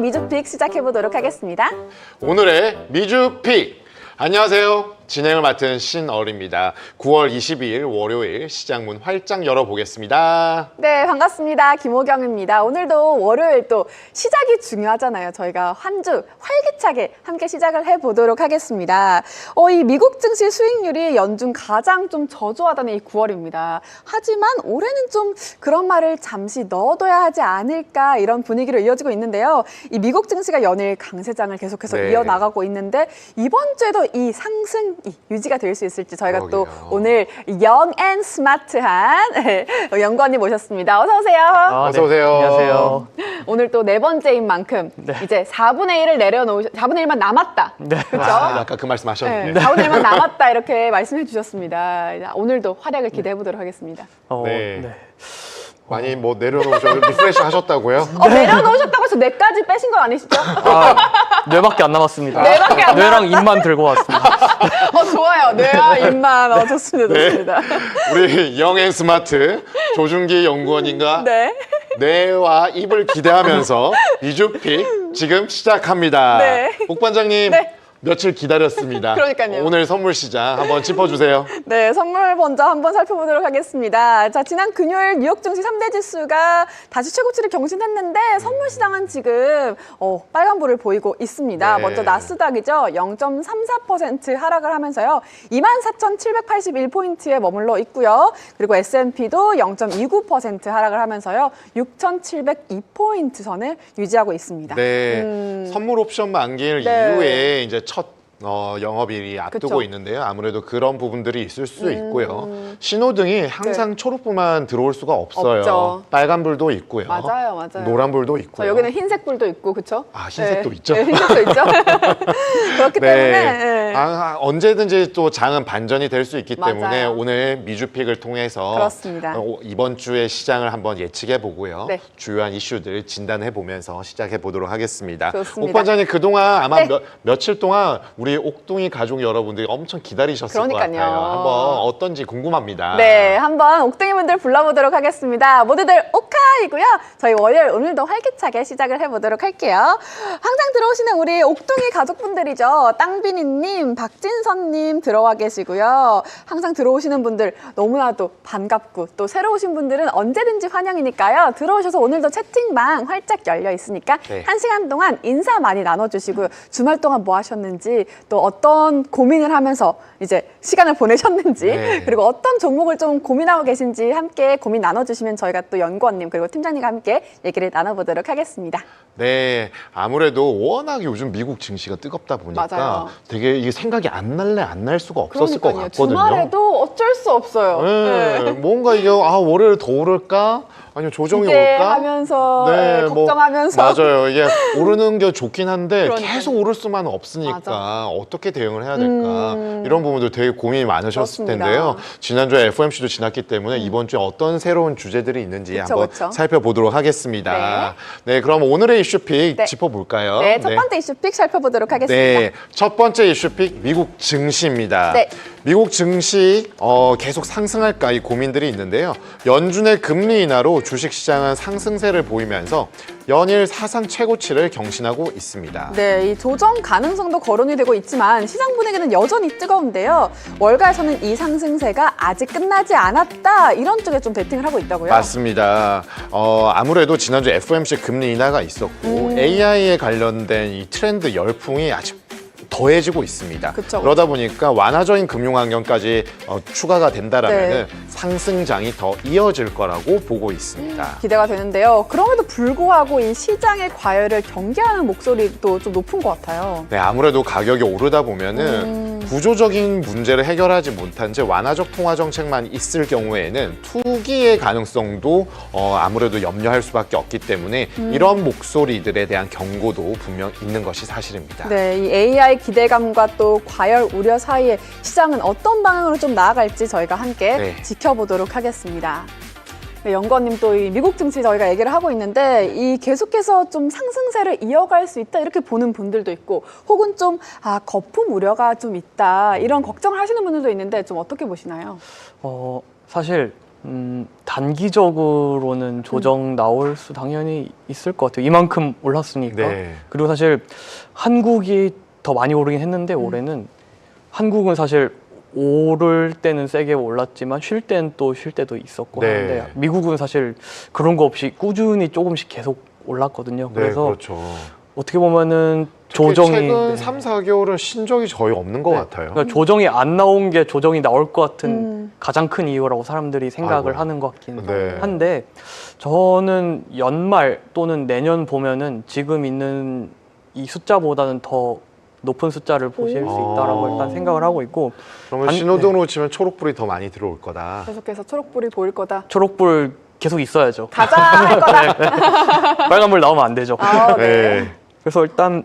미주픽 시작해보도록 하겠습니다. 오늘의 미주픽! 안녕하세요. 진행을 맡은 신얼입니다. 9월 22일 월요일 시장문 활짝 열어보겠습니다. 네, 반갑습니다. 김호경입니다. 오늘도 월요일 또 시작이 중요하잖아요. 저희가 한 주 활기차게 함께 시작을 해보도록 하겠습니다. 이 미국 증시 수익률이 연중 가장 좀 저조하다는 이 9월입니다. 하지만 올해는 좀 그런 말을 잠시 넣어둬야 하지 않을까 이런 분위기로 이어지고 있는데요. 이 미국 증시가 연일 강세장을 계속해서 이어나가고 있는데 이번 주에도 이 상승 유지가 될 수 있을지 저희가 또 오늘 영 앤 스마트한 연구원님 모셨습니다. 어서 오세요. 어서 오세요. 안녕하세요. 오늘 또 네 번째인 만큼 이제 4분의 1을 내려놓으셨, 4분의 1만 남았다. 네. 그렇죠? 아까 그 말씀 하셨는데. 4분의 1만 남았다 이렇게 말씀해 주셨습니다. 오늘도 활약을 기대해 보도록 하겠습니다. 네. 많이 뭐 내려놓으셔서 리프레시 하셨다고요? 내려놓으셨다고 해서 뇌까지 빼신 건 아니시죠? 뇌밖에 안 남았습니다. 뇌밖에 안 뇌랑 입만 들고 왔습니다. 좋아요. 뇌와 입만. 좋습니다. 좋습니다. 우리 영앤 스마트 조준기 연구원님과 네. 뇌와 입을 기대하면서 미주픽 지금 시작합니다. 네. 옥 반장님. 네. 며칠 기다렸습니다. 그러니까요. 오늘 선물 시장 한번 짚어주세요. 네, 선물 먼저 한번 살펴보도록 하겠습니다. 자, 지난 금요일 뉴욕 증시 3대 지수가 다시 최고치를 경신했는데 선물 시장은 지금 빨간불을 보이고 있습니다. 네. 먼저 나스닥이죠. 0.34% 하락을 하면서요. 24,781포인트에 머물러 있고요. 그리고 S&P도 0.29% 하락을 하면서요. 6,702포인트 선을 유지하고 있습니다. 네, 선물 옵션 만기일 네. 이후에 이제 첫 영업일이 앞두고 그쵸. 있는데요. 아무래도 그런 부분들이 있을 수 있고요. 신호등이 항상 초록불만 들어올 수가 없어요. 없죠. 빨간불도 있고요. 맞아요. 노란불도 있고요. 여기는 흰색불도 있고, 그렇죠? 흰색도 있죠. 네, 흰색도 있죠. 그렇기 때문에 언제든지 또 장은 반전이 될 수 있기 맞아요. 때문에 오늘 미주픽을 통해서 그렇습니다. 이번 주의 시장을 한번 예측해 보고요. 네. 주요한 이슈들 진단해 보면서 시작해 보도록 하겠습니다. 좋습니다. 옥 반장님 그동안 아마 네. 며칠 동안 우리 옥둥이 가족 여러분들이 엄청 기다리셨을 것 그러니까요. 같아요. 한번 어떤지 궁금합니다. 네, 한번 옥둥이분들 불러보도록 하겠습니다. 모두들 오카이고요. 저희 월요일 오늘도 활기차게 시작을 해보도록 할게요. 항상 들어오시는 우리 옥둥이 가족분들이죠. 땅비니님, 박진선님 들어와 계시고요. 항상 들어오시는 분들 너무나도 반갑고 또 새로 오신 분들은 언제든지 환영이니까요. 들어오셔서 오늘도 채팅방 활짝 열려 있으니까 네. 1시간 동안 인사 많이 나눠주시고요. 주말 동안 뭐 하셨는지 또 어떤 고민을 하면서 이제 시간을 보내셨는지 네. 그리고 어떤 종목을 좀 고민하고 계신지 함께 고민 나눠주시면 저희가 또 연구원님 그리고 팀장님과 함께 얘기를 나눠보도록 하겠습니다. 네, 아무래도 워낙 요즘 미국 증시가 뜨겁다 보니까 맞아요. 되게 이게 생각이 안 날 수가 없었을 것 그러니까요. 같거든요. 주말에도 어쩔 수 없어요. 네, 뭔가 이게 월요일 더 오를까? 아니면 조정이 올까? 기대하면서 뭐, 걱정하면서 맞아요. 이게 오르는 게 좋긴 한데 그러니까요. 계속 오를 수만은 없으니까 맞아. 어떻게 대응을 해야 될까? 이런 부분들 되게 고민이 많으셨을 그렇습니다. 텐데요. 지난주에 FOMC도 지났기 때문에 이번 주에 어떤 새로운 주제들이 있는지 한번 그쵸. 살펴보도록 하겠습니다. 네, 그럼 오늘의 이슈픽 네. 짚어볼까요? 네, 첫 번째 이슈픽 살펴보도록 하겠습니다. 네, 첫 번째 이슈픽 미국 증시입니다. 네. 미국 증시 계속 상승할까 이 고민들이 있는데요. 연준의 금리 인하로 주식시장은 상승세를 보이면서 연일 사상 최고치를 경신하고 있습니다. 네, 이 조정 가능성도 거론이 되고 있지만 시장 분위기는 여전히 뜨거운데요. 월가에서는 이 상승세가 아직 끝나지 않았다 이런 쪽에 좀 베팅을 하고 있다고요. 맞습니다. 아무래도 지난주 FOMC 금리 인하가 있었고 AI에 관련된 이 트렌드 열풍이 아직 더해지고 있습니다. 그쵸. 그러다 보니까 완화적인 금융 환경까지 추가가 된다라면 네. 상승장이 더 이어질 거라고 보고 있습니다. 기대가 되는데요. 그럼에도 불구하고 이 시장의 과열을 경계하는 목소리도 좀 높은 것 같아요. 네, 아무래도 가격이 오르다 보면은 구조적인 문제를 해결하지 못한 채 완화적 통화 정책만 있을 경우에는 투기의 가능성도 아무래도 염려할 수밖에 없기 때문에 이런 목소리들에 대한 경고도 분명 있는 것이 사실입니다. 네, 이 AI 기대감과 또 과열 우려 사이에 시장은 어떤 방향으로 좀 나아갈지 저희가 함께 네. 지켜보도록 하겠습니다. 네, 연구원님 또 이 미국 증시 저희가 얘기를 하고 있는데 이 계속해서 좀 상승세를 이어갈 수 있다 이렇게 보는 분들도 있고 혹은 좀 거품 우려가 좀 있다 이런 걱정을 하시는 분들도 있는데 좀 어떻게 보시나요? 사실 단기적으로는 조정 나올 수 당연히 있을 것 같아요. 이만큼 올랐으니까. 네. 그리고 사실 한국이 더 많이 오르긴 했는데 올해는 한국은 사실 오를 때는 세게 올랐지만 쉴 때는 또 쉴 때도 있었고 네. 하는데 미국은 사실 그런 거 없이 꾸준히 조금씩 계속 올랐거든요. 네, 그래서 그렇죠. 어떻게 보면은 특히 조정이 최근 네. 3, 4개월은 신 적이 거의 없는 것 네. 같아요. 그러니까 조정이 안 나온 게 조정이 나올 것 같은 가장 큰 이유라고 사람들이 생각을 아이고. 하는 것 같긴 네. 한데 저는 연말 또는 내년 보면은 지금 있는 이 숫자보다는 더 높은 숫자를 보실 수 있다라고 일단 생각을 하고 있고 그러면 단- 신호등으로 치면 초록불이 더 많이 들어올 거다. 계속해서 초록불이 보일 거다. 초록불 계속 있어야죠. 가자 할 거다. 빨간불 나오면 안 되죠. 아, 네. 네. 그래서 일단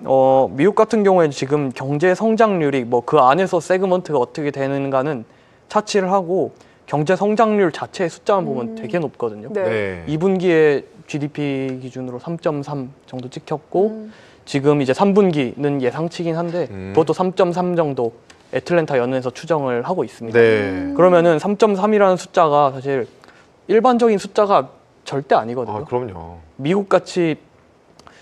미국 같은 경우에는 지금 경제 성장률이 뭐 그 안에서 세그먼트가 어떻게 되는가는 차치를 하고 경제 성장률 자체의 숫자만 보면 되게 높거든요. 네. 네. 2분기에 GDP 기준으로 3.3 정도 찍혔고 지금 이제 3분기는 예상치긴 한데 그것도 3.3 정도 애틀랜타 연은에서 추정을 하고 있습니다. 네. 그러면은 3.3이라는 숫자가 사실 일반적인 숫자가 절대 아니거든요. 아, 그럼요. 미국 같이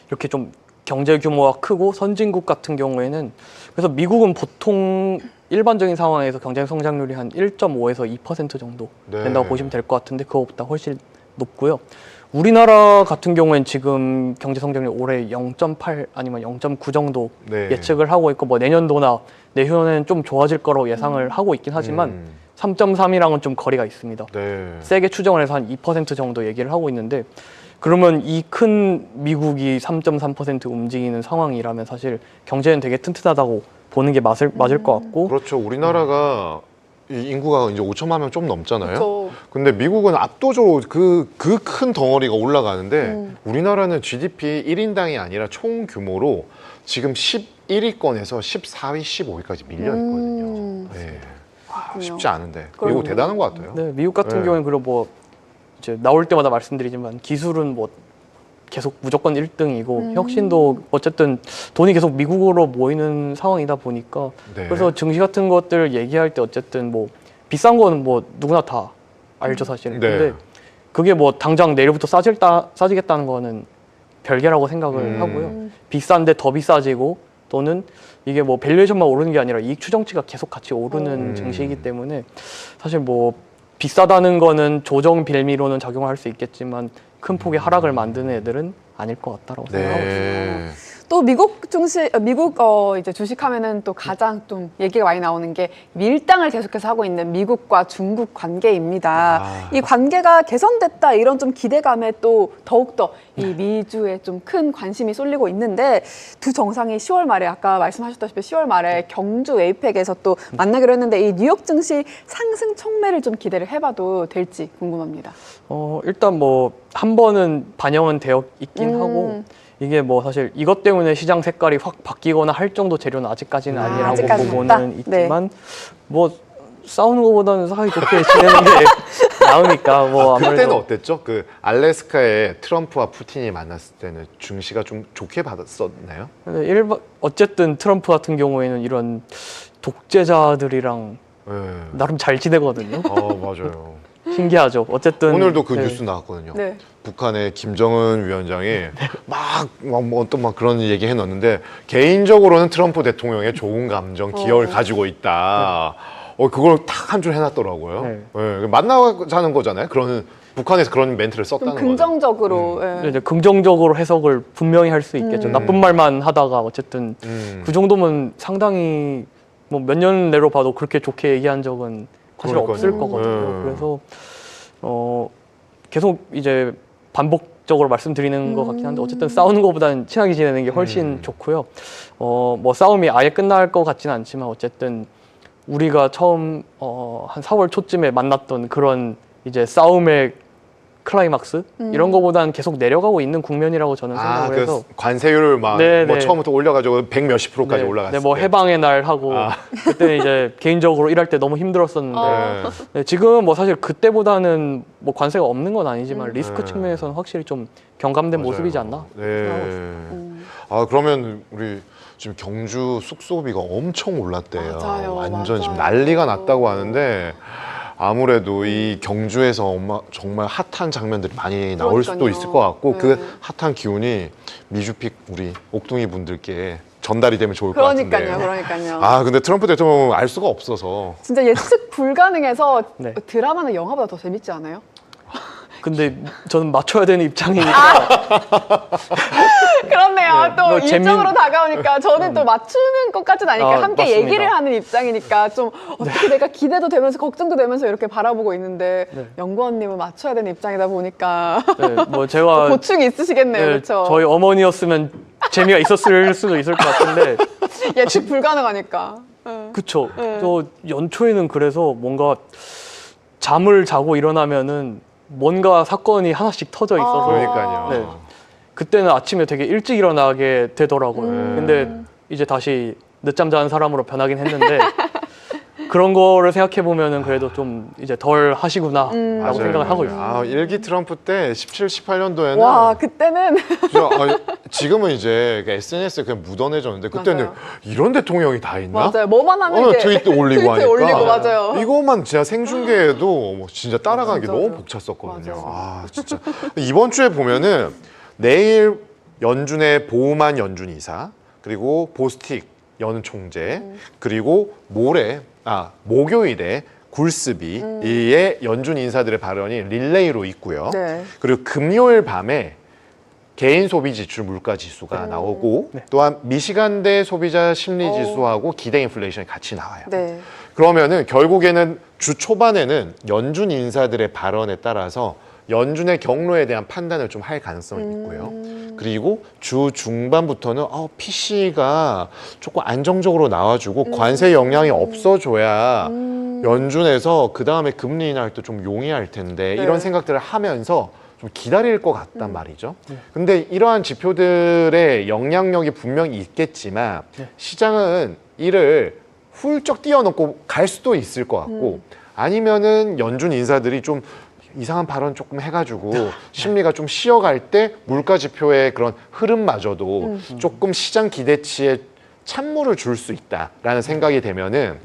이렇게 좀 경제 규모가 크고 선진국 같은 경우에는 그래서 미국은 보통 일반적인 상황에서 경제 성장률이 한 1.5에서 2% 정도 네. 된다고 보시면 될 것 같은데 그거보다 훨씬 높고요. 우리나라 같은 경우에는 지금 경제 성장률 올해 0.8 아니면 0.9 정도 네. 예측을 하고 있고 뭐 내년도나 내후년에는 좀 좋아질 거라고 예상을 하고 있긴 하지만 3.3이랑은 좀 거리가 있습니다. 네. 세게 추정을 해서 한 2% 정도 얘기를 하고 있는데 그러면 이 큰 미국이 3.3% 움직이는 상황이라면 사실 경제는 되게 튼튼하다고 보는 게 맞을 것 같고 그렇죠. 우리나라가 이 인구가 이제 5천만 명 좀 넘잖아요. 그렇죠. 근데 미국은 압도적으로 그 큰 덩어리가 올라가는데 우리나라는 GDP 1인당이 아니라 총 규모로 지금 11위권에서 14위, 15위까지 밀려 있거든요. 네. 와, 쉽지 않은데. 미국 그럼요. 대단한 것 같아요. 네, 미국 같은 네. 경우에는 그리고 뭐 이제 나올 때마다 말씀드리지만 기술은 뭐 계속 무조건 1등이고 혁신도 어쨌든 돈이 계속 미국으로 모이는 상황이다 보니까 네. 그래서 증시 같은 것들 얘기할 때 어쨌든 뭐 비싼 거는 뭐 누구나 다 알죠 사실은. 네. 근데 그게 뭐 당장 내일부터 싸지겠다는 거는 별개라고 생각을 하고요. 비싼데 더 비싸지고 또는 이게 뭐 밸류에이션만 오르는 게 아니라 이익 추정치가 계속 같이 오르는 증시이기 때문에 사실 뭐 비싸다는 거는 조정 빌미로는 작용할 수 있겠지만 큰 폭의 하락을 만드는 애들은 아닐 것 같다라고 생각하고 있습니다. 네. 또 미국 이제 주식하면은 또 가장 좀 얘기가 많이 나오는 게 밀당을 계속해서 하고 있는 미국과 중국 관계입니다. 아. 이 관계가 개선됐다 이런 좀 기대감에 또 더욱더 이 미주에 좀 큰 관심이 쏠리고 있는데 두 정상이 10월 말에 아까 말씀하셨다시피 10월 말에 경주 에이펙에서 또 만나기로 했는데 이 뉴욕 증시 상승 촉매를 좀 기대를 해봐도 될지 궁금합니다. 일단 뭐 한 번은 반영은 되어 있긴 하고 이게 뭐 사실 이것 때문에 시장 색깔이 확 바뀌거나 할 정도 재료는 아직까지는 아니라고 아직까지는 보고는 없다? 있지만 뭐 싸우는 것보다는 사이 좋게 지내는 게 나으니까 뭐 그때는 아무래도 어땠죠? 그 알래스카에 트럼프와 푸틴이 만났을 때는 증시가 좀 좋게 받았었나요? 근데 어쨌든 트럼프 같은 경우에는 이런 독재자들이랑 네. 나름 잘 지내거든요. 맞아요. 신기하죠. 어쨌든 오늘도 그 네. 뉴스 나왔거든요. 네. 북한의 김정은 위원장이 뭐 어떤 막 그런 얘기 해놨는데 개인적으로는 트럼프 대통령의 좋은 감정, 기여를 가지고 있다. 그걸 딱 한 줄 해놨더라고요. 네. 네, 만나자는 거잖아요. 그런 북한에서 그런 멘트를 좀 썼다는 거죠. 긍정적으로. 예. 이제 긍정적으로 해석을 분명히 할 수 있겠죠. 나쁜 말만 하다가 어쨌든 그 정도면 상당히 뭐 몇 년 내로 봐도 그렇게 좋게 얘기한 적은 사실 그러니까요. 없을 거거든요. 네. 그래서 계속 이제 반복적으로 말씀드리는 것 같긴 한데 어쨌든 싸우는 것보다는 친하게 지내는 게 훨씬 좋고요. 뭐 싸움이 아예 끝날 것 같지는 않지만 어쨌든 우리가 처음 한 4월 초쯤에 만났던 그런 이제 싸움의 클라이막스 이런 거보다는 계속 내려가고 있는 국면이라고 저는 생각을 해서 그 관세율을 막 네, 뭐 네. 처음부터 올려가지고 100 몇십 프로까지 올라갔을 뭐 때. 해방의 날 하고 그때는 이제 개인적으로 일할 때 너무 힘들었었는데 네. 네, 지금은 뭐 사실 그때보다는 뭐 관세가 없는 건 아니지만 리스크 네. 측면에서는 확실히 좀 경감된 맞아요. 모습이지 않나 생각하고 네. 그러면 우리 지금 경주 숙소비가 엄청 올랐대요. 맞아요, 완전 지금 맞아요. 난리가 났다고 하는데 아무래도 이 경주에서 정말 핫한 장면들이 많이 나올 수도 그러니까요. 있을 것 같고 네. 그 핫한 기운이 미주픽 우리 옥둥이 분들께 전달이 되면 좋을 것 같은데. 그러니까요. 아 근데 트럼프 대통령은 알 수가 없어서. 진짜 예측 불가능해서 네. 드라마나 영화보다 더 재밌지 않아요? 근데 저는 맞춰야 되는 입장이니까 그렇네요. 네, 또 뭐 일정으로 다가오니까 저는 또 맞추는 것 같진 않으니까 아, 함께 맞습니다. 얘기를 하는 입장이니까 좀 어떻게 내가 기대도 되면서 걱정도 되면서 이렇게 바라보고 있는데 네. 연구원님은 맞춰야 되는 입장이다 보니까 네, 뭐 제가 고충이 있으시겠네요. 네, 그렇죠? 저희 어머니였으면 재미가 있었을 수도 있을 것 같은데 예측 불가능하니까. 그쵸. 저 연초에는 그래서 뭔가 잠을 자고 일어나면은 뭔가 사건이 하나씩 터져 있어서 그러니까요. 네. 그때는 아침에 되게 일찍 일어나게 되더라고요. 근데 이제 다시 늦잠 자는 사람으로 변하긴 했는데 그런 거를 생각해 보면은 그래도 좀 이제 덜 하시구나라고 맞아요. 생각을 하고 있어요. 아, 일기 트럼프 때 17, 18년도에는 와 그때는 지금은 이제 SNS에 그냥 묻어내졌는데 그때는 맞아요. 이런 대통령이 다 있나? 맞아요. 뭐만 하면 이제 트윗도 올리고 트윗에 하니까 올리고 맞아요. 이것만 진짜 생중계해도 뭐 진짜 따라가기 맞아요. 너무 벅찼었거든요. 맞아요. 아 진짜 이번 주에 보면은 내일 연준의 보우만 연준 이사 그리고 보스틱 연 총재 그리고 목요일에 굴스비의 연준 인사들의 발언이 릴레이로 있고요. 네. 그리고 금요일 밤에 개인 소비 지출 물가 지수가 나오고 네. 또한 미시간대 소비자 심리 지수하고 기대 인플레이션이 같이 나와요. 네. 그러면은 결국에는 주 초반에는 연준 인사들의 발언에 따라서 연준의 경로에 대한 판단을 좀 할 가능성이 있고요. 그리고 주 중반부터는 PC가 조금 안정적으로 나와주고 관세 영향이 없어줘야 연준에서 그 다음에 금리 인하할 때 좀 용이할 텐데 네. 이런 생각들을 하면서 좀 기다릴 것 같단 말이죠. 근데 이러한 지표들의 영향력이 분명히 있겠지만 시장은 이를 훌쩍 뛰어넘고 갈 수도 있을 것 같고 아니면은 연준 인사들이 좀 이상한 발언 조금 해가지고 심리가 좀 쉬어갈 때 물가 지표의 그런 흐름마저도 조금 시장 기대치에 찬물을 줄 수 있다라는 생각이 되면은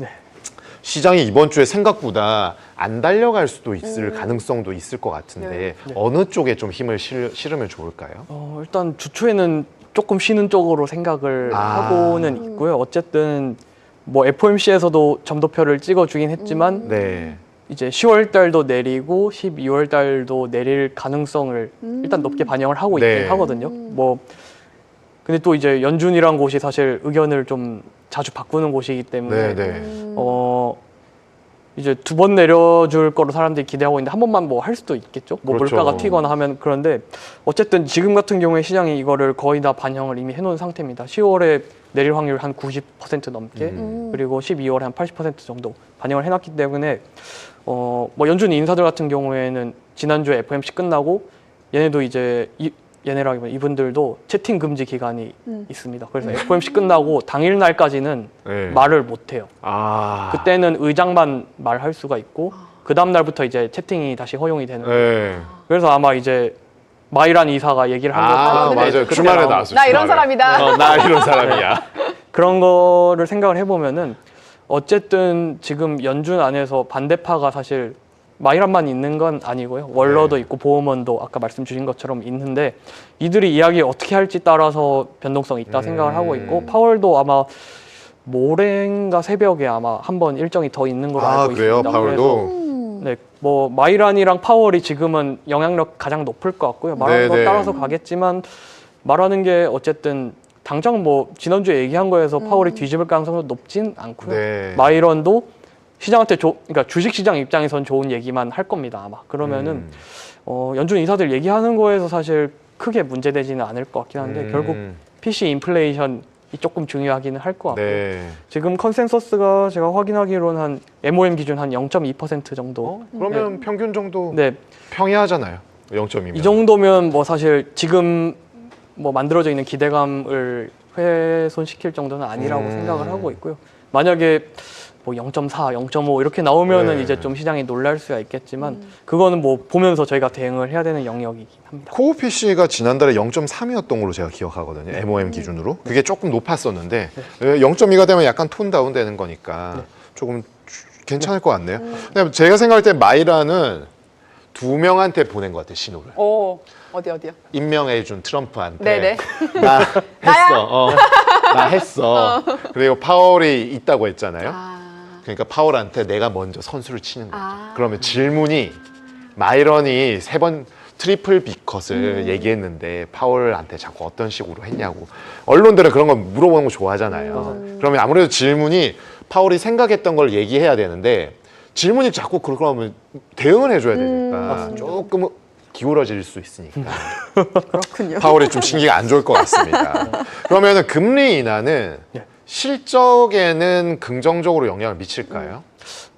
시장이 이번 주에 생각보다 안 달려갈 수도 있을 가능성도 있을 것 같은데 어느 쪽에 좀 힘을 실으면 좋을까요? 일단 주초에는 조금 쉬는 쪽으로 생각을 하고는 있고요. 어쨌든 뭐 FOMC에서도 점도표를 찍어주긴 했지만 네. 이제 10월 달도 내리고 12월 달도 내릴 가능성을 일단 높게 반영을 하고 있긴 네. 하거든요. 뭐 근데 또 이제 연준이란 곳이 사실 의견을 좀 자주 바꾸는 곳이기 때문에 네, 네. 이제 두 번 내려줄 거로 사람들이 기대하고 있는데 한 번만 뭐 할 수도 있겠죠. 뭐 그렇죠. 물가가 튀거나 하면 그런데 어쨌든 지금 같은 경우에 시장이 이거를 거의 다 반영을 이미 해놓은 상태입니다. 10월에 내릴 확률 한 90% 넘게 그리고 12월에 한 80% 정도 반영을 해놨기 때문에 뭐 연준 인사들 같은 경우에는 지난주에 FOMC 끝나고 얘네도 이제 얘네라기보다 이분들도 채팅 금지 기간이 있습니다. 그래서 FOMC 끝나고 당일 날까지는 네. 말을 못 해요. 아. 그때는 의장만 말할 수가 있고 그 다음 날부터 이제 채팅이 다시 허용이 되는 거예요. 네. 그래서 아마 이제 마이란 이사가 얘기를 한 것처럼 맞아요. 그때 주말에 나온 나왔어요. 나 이런 주말에. 사람이다. 나 이런 사람이야. 그런 거를 생각을 해보면은 어쨌든 지금 연준 안에서 반대파가 사실 마이란만 있는 건 아니고요. 월러도 네. 있고 보험원도 아까 말씀 주신 것처럼 있는데 이들이 이야기 어떻게 할지 따라서 변동성이 있다 생각을 하고 있고 파월도 아마 모레인가 새벽에 아마 한 번 일정이 더 있는 걸로 알고 그래요? 있습니다. 파월도? 네, 뭐 마이란이랑 파월이 지금은 영향력 가장 높을 것 같고요. 말하는 거 네네. 따라서 가겠지만 말하는 게 어쨌든 당장 뭐 지난주에 얘기한 거에서 파월이 뒤집을 가능성은 높진 않고요. 네. 마이런도 시장한테 그러니까 주식시장 입장에선 좋은 얘기만 할 겁니다 아마. 그러면은 연준 인사들 얘기하는 거에서 사실 크게 문제되지는 않을 것 같긴 한데 결국 PC 인플레이션이 조금 중요하기는 할 것 같고요. 네. 지금 컨센서스가 제가 확인하기로는 한 MOM 기준 한 0.2% 정도. 그러면 평균 정도 네, 평이하잖아요. 0.2면. 이 정도면 뭐 사실 지금 뭐 만들어져 있는 기대감을 훼손시킬 정도는 아니라고 생각을 하고 있고요. 만약에 뭐 0.4, 0.5 이렇게 나오면은 네. 이제 좀 시장이 놀랄 수야 있겠지만 그거는 뭐 보면서 저희가 대응을 해야 되는 영역이긴 합니다. 코어 PC가 지난달에 0.3이었던 걸로 제가 기억하거든요. MOM 기준으로. 그게 조금 높았었는데 0.2가 되면 약간 톤 다운 되는 거니까 조금 괜찮을 것 같네요. 그냥 제가 생각할 때 마이라는 2명한테 보낸 것 같아요, 신호를. 어디요? 임명해준 트럼프한테. 네네. 나 했어. 나 했어. 그리고 파월이 있다고 했잖아요. 그러니까 파월한테 내가 먼저 선수를 치는 거죠. 그러면 질문이 마이런이 3번 트리플 B컷을 얘기했는데 파월한테 자꾸 어떤 식으로 했냐고. 언론들은 그런 거 물어보는 거 좋아하잖아요. 그러면 아무래도 질문이 파월이 생각했던 걸 얘기해야 되는데 질문이 자꾸 그러면 대응을 해줘야 되니까 조금 기울어질 수 있으니까. 그렇군요. 파월이 좀 신기가 안 좋을 것 같습니다. 그러면은 금리 인하는 실적에는 긍정적으로 영향을 미칠까요?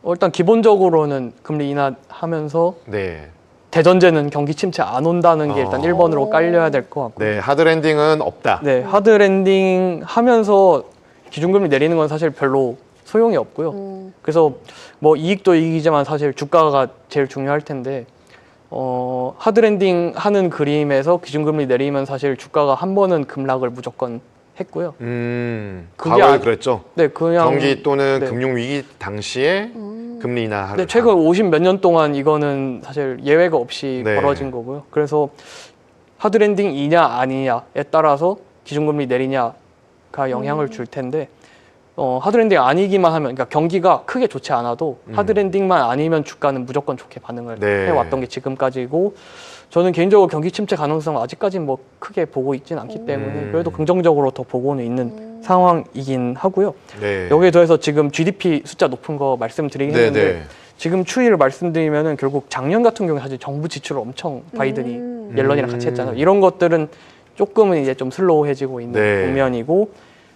일단 기본적으로는 금리 인하하면서 네. 대전제는 경기 침체 안 온다는 게 일단 1번으로 깔려야 될 것 같고 네, 하드랜딩은 없다. 네, 하드 랜딩 하면서 기준금리 내리는 건 사실 별로 소용이 없고요. 그래서 뭐 이익도 이익이지만 사실 주가가 제일 중요할 텐데 하드 랜딩 하는 그림에서 기준금리 내리면 사실 주가가 한 번은 급락을 무조건 했고요. 그게 과거에 그랬죠. 네, 그냥 경기 또는 네. 금융 위기 당시에 금리 인하를. 네, 최근 50 몇 년 동안 이거는 사실 예외가 없이 네. 벌어진 거고요. 그래서 하드 랜딩이냐 아니냐에 따라서 기준금리 내리냐가 영향을 줄 텐데 하드 랜딩 아니기만 하면, 그러니까 경기가 크게 좋지 않아도 하드 랜딩만 아니면 주가는 무조건 좋게 반응을 네. 해왔던 게 지금까지고, 저는 개인적으로 경기 침체 가능성 아직까지는 뭐 크게 보고 있진 않기 때문에 그래도 긍정적으로 더 보고는 있는 상황이긴 하고요. 네. 여기에 더해서 지금 GDP 숫자 높은 거 말씀드리긴 네, 했는데 네. 지금 추이를 말씀드리면은 결국 작년 같은 경우에 사실 정부 지출을 엄청 바이든이 옐런이랑 같이 했잖아요. 이런 것들은 조금은 이제 좀 슬로우해지고 있는 네. 국면이고,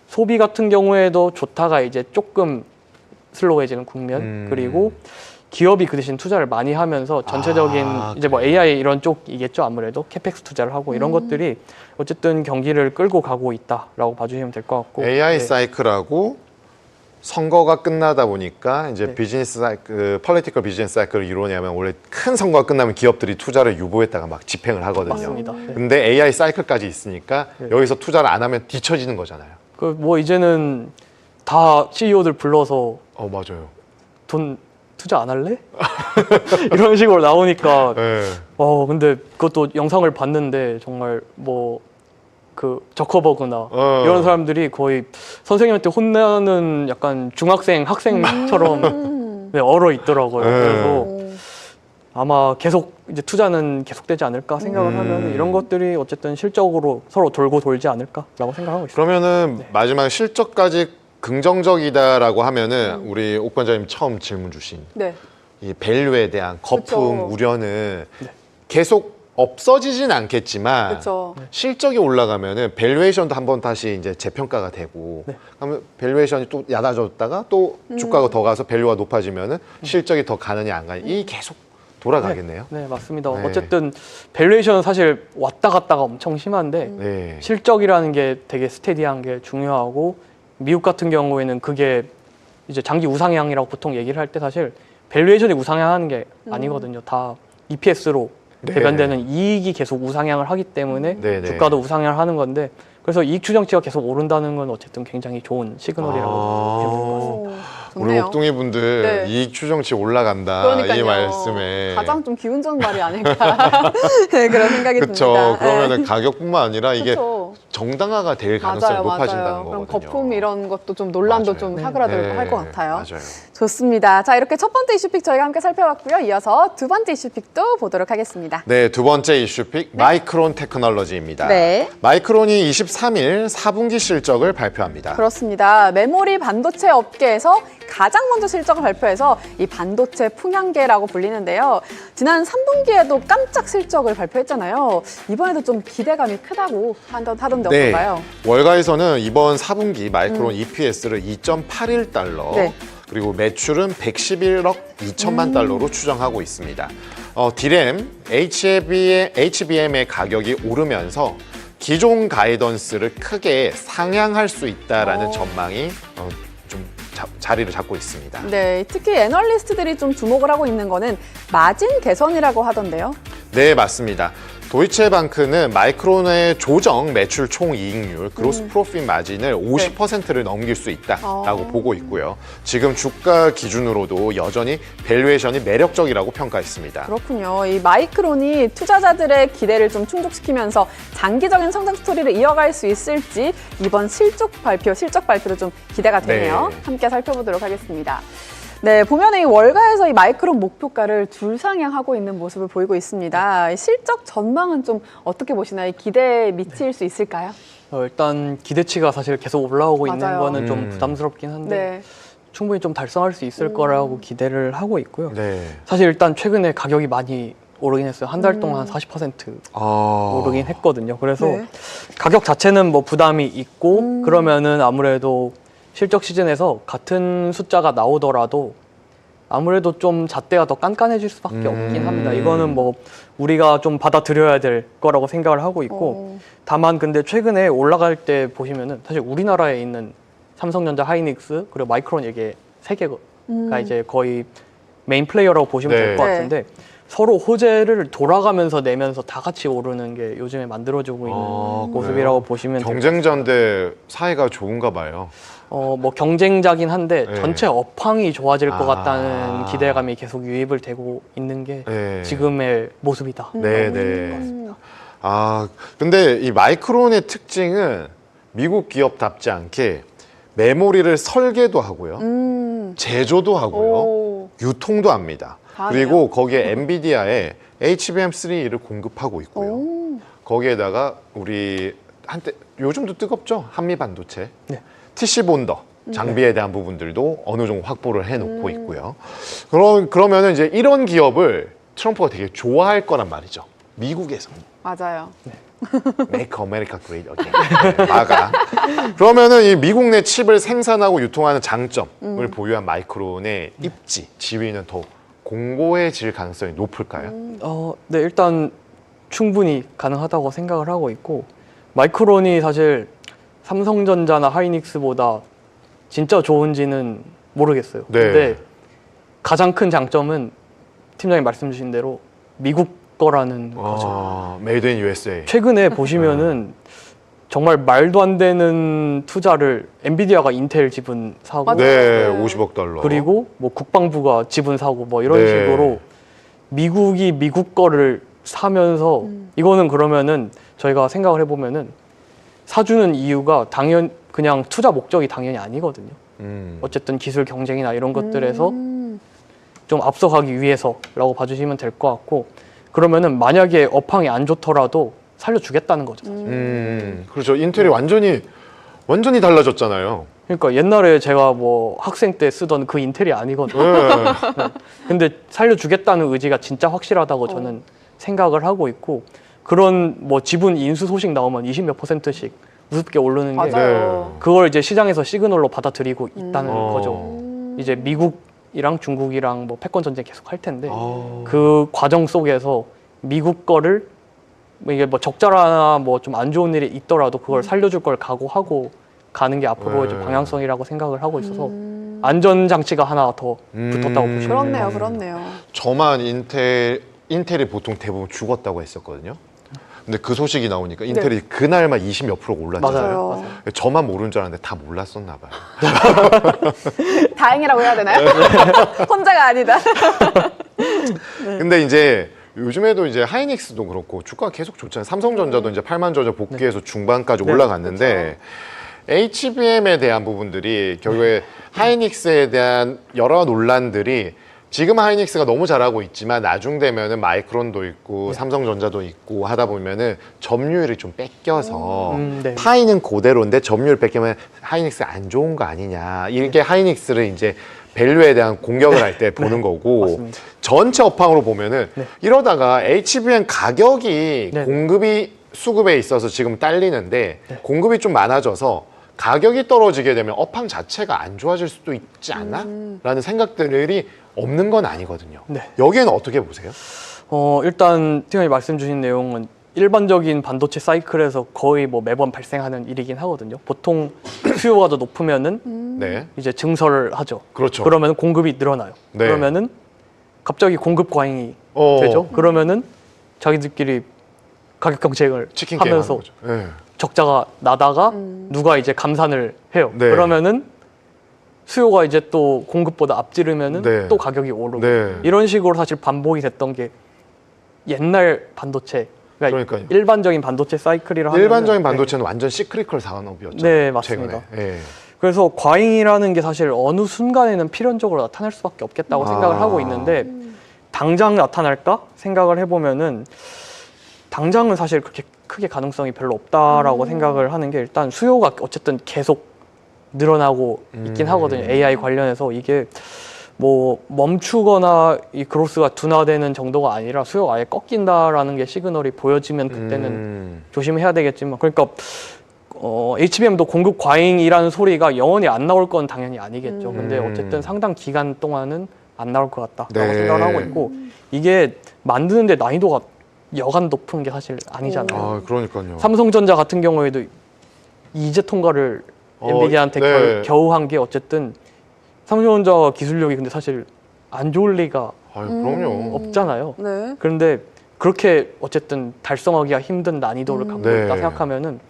소비 같은 경우에도 좋다가 이제 조금 슬로우해지는 국면, 그리고 기업이 그 대신 투자를 많이 하면서 전체적인 이제 뭐 AI 이런 쪽이겠죠. 아무래도 캐펙스 투자를 하고 이런 것들이 어쨌든 경기를 끌고 가고 있다라고 봐주시면 될 것 같고, AI 네. 사이클하고 선거가 끝나다 보니까 이제 네. 비즈니스 사이클, 폴리티컬 비즈니스 사이클을 이루냐면 원래 큰 선거가 끝나면 기업들이 투자를 유보했다가 막 집행을 하거든요. 맞습니다. 네. 근데 AI 사이클까지 있으니까 여기서 투자를 안 하면 뒤처지는 거잖아요. 그 뭐 이제는 다 CEO들 불러서 맞아요. 돈 투자 안 할래? 이런 식으로 나오니까 네. 근데 그것도 영상을 봤는데 정말 뭐 그 저커버그나 이런 사람들이 거의 선생님한테 혼나는 약간 중학생 학생처럼 네, 얼어 있더라고요. 그래서 아마 계속 이제 투자는 계속되지 않을까 생각을 하면 이런 것들이 어쨌든 실적으로 서로 돌고 돌지 않을까라고 생각하고 있습니다. 그러면은 마지막 실적까지 긍정적이다라고 하면은 우리 옥 관장님 처음 질문 주신 네. 이 밸류에 대한 거품 그쵸. 우려는 계속 없어지진 않겠지만 그렇죠. 실적이 올라가면은 밸류에이션도 한번 다시 이제 재평가가 되고 그러면 밸류에이션이 또 얕아졌다가 또 주가가 더 가서 밸류가 높아지면은 실적이 더 가느냐 안 가느냐 이 계속 돌아가겠네요. 네, 맞습니다. 네. 어쨌든 밸류에이션은 사실 왔다 갔다가 엄청 심한데 네. 실적이라는 게 되게 스테디한 게 중요하고, 미국 같은 경우에는 그게 이제 장기 우상향이라고 보통 얘기를 할 때 사실 밸류에이션이 우상향하는 게 아니거든요. 다 EPS로 네. 대변되는 이익이 계속 우상향을 하기 때문에 네, 네. 주가도 우상향을 하는 건데, 그래서 이익 추정치가 계속 오른다는 건 어쨌든 굉장히 좋은 시그널이라고 보시면 될 것 같습니다. 우리 좋네요. 옥동이 분들 네. 이익 추정치 올라간다 그러니까요. 이 말씀에 가장 좀 기분 좋은 말이 아닐까 네, 그런 생각이 그렇죠. 듭니다. 그러면은 가격뿐만 아니라 이게 그쵸. 정당화가 될 가능성이 맞아요, 높아진다는 맞아요. 그럼 거거든요. 거품 이런 것도 좀 논란도 맞아요. 좀 네. 사그라들고 할 것 같아요. 맞아요. 좋습니다. 자, 이렇게 첫 번째 이슈픽 저희가 함께 살펴봤고요. 이어서 두 번째 이슈픽도 보도록 하겠습니다. 네, 두 번째 이슈픽 마이크론 테크놀로지입니다. 네. 마이크론이 23일 4분기 실적을 발표합니다. 그렇습니다. 메모리 반도체 업계에서 가장 먼저 실적을 발표해서 이 반도체 풍향계라고 불리는데요. 지난 3분기에도 깜짝 실적을 발표했잖아요. 이번에도 좀 기대감이 크다고 하던데 어떨까요? 월가에서는 이번 4분기 마이크론 EPS를 2.81달러, 네. 그리고 매출은 111억 2천만 달러로 추정하고 있습니다. 디램, HBM의 가격이 오르면서 기존 가이던스를 크게 상향할 수 있다라는 전망이 좀 자리를 잡고 있습니다. 네, 특히 애널리스트들이 좀 주목을 하고 있는 거는 마진 개선이라고 하던데요. 네, 맞습니다. 도이체방크는 마이크론의 조정 매출 총 이익률, 그로스 프로핏 마진을 50%를 넘길 수 있다라고 보고 있고요. 지금 주가 기준으로도 여전히 밸류에이션이 매력적이라고 평가했습니다. 그렇군요. 이 마이크론이 투자자들의 기대를 좀 충족시키면서 장기적인 성장 스토리를 이어갈 수 있을지 이번 실적 발표도 좀 기대가 되네요. 네. 함께 살펴보도록 하겠습니다. 네, 보면 이 월가에서 이 마이크론 목표가를 줄상향하고 있는 모습을 보이고 있습니다. 실적 전망은 좀 어떻게 보시나요? 기대에 미칠 수 있을까요? 일단 기대치가 사실 계속 올라오고 있는 맞아요. 거는 좀 부담스럽긴 한데 네. 충분히 좀 달성할 수 있을 거라고 기대를 하고 있고요. 네. 사실 일단 최근에 가격이 많이 오르긴 했어요. 한 달 동안 한 40% 오르긴 했거든요. 그래서 네. 가격 자체는 뭐 부담이 있고 그러면은 아무래도 실적 시즌에서 같은 숫자가 나오더라도 아무래도 좀 잣대가 더 깐깐해질 수밖에 없긴 합니다. 이거는 뭐 우리가 좀 받아들여야 될 거라고 생각을 하고 있고 다만 근데 최근에 올라갈 때 보시면은 사실 우리나라에 있는 삼성전자, 하이닉스 그리고 마이크론 이게 세 개가 이제 거의 메인 플레이어라고 보시면 네. 될 것 같은데 서로 호재를 돌아가면서 내면서 다 같이 오르는 게 요즘에 만들어지고 있는 모습이라고 보시면 돼요. 경쟁자인데 사이가 좋은가 봐요. 뭐 경쟁자긴 한데 네. 전체 업황이 좋아질 것 아. 같다는 기대감이 계속 유입을 되고 있는 게 네. 지금의 모습이다. 네. 아, 근데 이 마이크론의 특징은 미국 기업답지 않게 메모리를 설계도 하고요. 제조도 하고요. 오. 유통도 합니다. 다네요. 그리고 거기에 엔비디아에 HBM3를 공급하고 있고요. 오. 거기에다가 우리 한때 요즘도 뜨겁죠? 한미 반도체. 네. TC 본더 장비에 대한 부분들도 어느 정도 확보를 해놓고 있고요. 그러면은 이제 이런 기업을 트럼프가 되게 좋아할 거란 말이죠. 미국에서. 맞아요. Make America Great Again. 막아. 그러면은 이 미국 내 칩을 생산하고 유통하는 장점을 보유한 마이크론의 입지, 지위는 더 공고해질 가능성이 높을까요? 네, 일단 충분히 가능하다고 생각을 하고 있고 마이크론이 사실 삼성전자나 하이닉스보다 진짜 좋은지는 모르겠어요. 네. 근데 가장 큰 장점은 팀장님 말씀 주신 대로 미국 거라는 거죠. Made in USA. 최근에 보시면은 정말 말도 안 되는 투자를 엔비디아가 인텔 지분 사고 맞아요. 네, 50억 달러. 그리고 뭐 국방부가 지분 사고 뭐 이런 네. 식으로 미국이 미국 거를 사면서 이거는 그러면은 저희가 생각을 해보면은 사주는 이유가 당연 그냥 투자 목적이 당연히 아니거든요. 어쨌든 기술 경쟁이나 이런 것들에서 좀 앞서가기 위해서라고 봐주시면 될 것 같고 그러면은 만약에 업황이 안 좋더라도 살려주겠다는 거죠. 사실. 그렇죠. 인텔이 완전히 달라졌잖아요. 그러니까 옛날에 제가 뭐 학생 때 쓰던 그 인텔이 아니거든요. 네. 근데 살려주겠다는 의지가 진짜 확실하다고 저는 생각을 하고 있고 그런 뭐 지분 인수 소식 나오면 20몇 %씩 우습게 오르는 게 맞아요. 그걸 이제 시장에서 시그널로 받아들이고 있다는 어. 거죠. 이제 미국이랑 중국이랑 뭐 패권 전쟁 계속 할 텐데 어. 그 과정 속에서 미국 거를 뭐 이게 뭐 적자나 뭐 좀 안 좋은 일이 있더라도 그걸 살려줄 걸 각오하고 가는 게 앞으로 이제 방향성이라고 생각을 하고 있어서 안전 장치가 하나 더 붙었다고 보시면 돼요. 그렇네요, 그렇네요. 저만 인텔이 보통 대부분 죽었다고 했었거든요. 근데 그 소식이 나오니까 인텔이 그날만 20몇 %가 올랐잖아요. 맞아요. 저만 모르는 줄 알았는데 다 몰랐었나 봐요. 다행이라고 해야 되나요? 혼자가 아니다. 근데 이제 요즘에도 이제 하이닉스도 그렇고 주가가 계속 좋잖아요. 삼성전자도 이제 8만 저저 복귀해서 중반까지 올라갔는데 HBM에 대한 부분들이 결국에 하이닉스에 대한 여러 논란들이 지금 하이닉스가 너무 잘하고 있지만 나중 되면은 마이크론도 있고 삼성전자도 있고 하다 보면은 점유율이 좀 뺏겨서 네. 파이는 그대로인데 점유율 뺏기면 하이닉스 안 좋은 거 아니냐 이게 하이닉스를 이제 밸류에 대한 공격을 할 때 보는 거고 맞습니다. 전체 업황으로 보면은 이러다가 HBM 가격이 네. 공급이 수급에 있어서 지금 딸리는데 공급이 좀 많아져서 가격이 떨어지게 되면 업황 자체가 안 좋아질 수도 있지 않나? 라는 생각들이 없는 건 아니거든요. 네. 여기에는 어떻게 보세요? 일단 팀장님 말씀 주신 내용은 일반적인 반도체 사이클에서 거의 뭐 매번 발생하는 일이긴 하거든요. 보통 수요가 더 높으면은 네. 이제 증설을 하죠. 그렇죠. 그러면은 공급이 늘어나요. 네. 그러면은 갑자기 공급 과잉이 어. 되죠. 그러면은 자기들끼리 가격 경쟁을 치킨 게임 하는 하면서 거죠. 네. 적자가 나다가 누가 이제 감산을 해요. 네. 그러면은 수요가 이제 또 공급보다 앞지르면은 네. 또 가격이 오르고 네. 이런 식으로 사실 반복이 됐던 게 옛날 반도체, 그러니까 그러니까요. 일반적인 반도체 사이클이라 하면 일반적인 반도체는 완전 시크리컬 산업이었죠. 네, 맞습니다. 최근에. 예. 그래서 과잉이라는 게 사실 어느 순간에는 필연적으로 나타날 수밖에 없겠다고 아. 생각을 하고 있는데 당장 나타날까 생각을 해보면은 당장은 사실 그렇게 크게 가능성이 별로 없다라고 생각을 하는 게 일단 수요가 어쨌든 계속 늘어나고 있긴 하거든요. AI 관련해서 이게 뭐 멈추거나 이 그로스가 둔화되는 정도가 아니라 수요가 아예 꺾인다라는 게 시그널이 보여지면 그때는 조심해야 되겠지만 그러니까 HBM도 공급 과잉이라는 소리가 영원히 안 나올 건 당연히 아니겠죠. 근데 어쨌든 상당 기간 동안은 안 나올 것 같다라고 네. 생각을 하고 있고 이게 만드는데 난이도가 여간 높은 게 사실 아니잖아요. 아, 그러니까요. 삼성전자 같은 경우에도 이제 통과를 엔비디아한테 네. 겨우 한 게 어쨌든 삼성전자 기술력이 근데 사실 안 좋을 리가 아, 그럼요. 없잖아요. 네. 그런데 그렇게 어쨌든 달성하기가 힘든 난이도를 갖고 네. 있다 생각하면은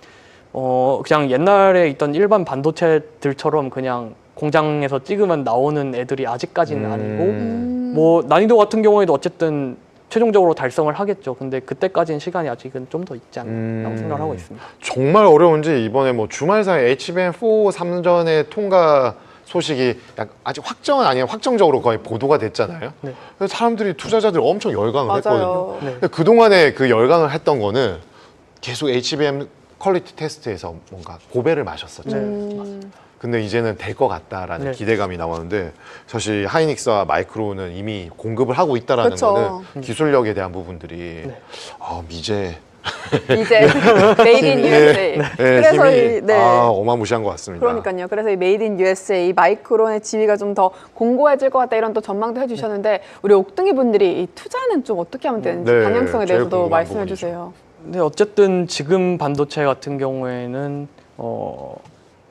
그냥 옛날에 있던 일반 반도체들처럼 그냥 공장에서 찍으면 나오는 애들이 아직까지는 아니고 뭐 난이도 같은 경우에도 어쨌든 최종적으로 달성을 하겠죠. 근데 그때까지는 시간이 아직은 좀 더 있지 않나라고 생각을 하고 있습니다. 정말 어려운지 이번에 뭐 주말 사이 HBM4 3전의 통과 소식이 아직 확정은 아니에요. 확정적으로 거의 보도가 됐잖아요. 네. 그래서 사람들이 투자자들이 엄청 열광을 했거든요. 맞아요. 네. 근데 그동안에 그 열광을 했던 거는 계속 HBM 퀄리티 테스트에서 뭔가 고배를 마셨었잖아요. 근데 이제는 될 것 같다라는 음. 네. 기대감이 나오는데 사실 하이닉스와 마이크로는 이미 공급을 하고 있다라는 그쵸. 거는 기술력에 대한 부분들이 네. 미제 이제 메이드 인 USA. 네, 그래서 힘이 네. 어마무시한 것 같습니다. 그러니까요. 그래서 이 메이드 인 USA 마이크론의 지위가 좀 더 공고해질 것 같다 이런 또 전망도 해주셨는데 우리 옥둥이 분들이 이 투자는 좀 어떻게 하면 되는지 네, 방향성에 제일 대해서도 궁금한 말씀해 부분이죠. 주세요. 근데 어쨌든 지금 반도체 같은 경우에는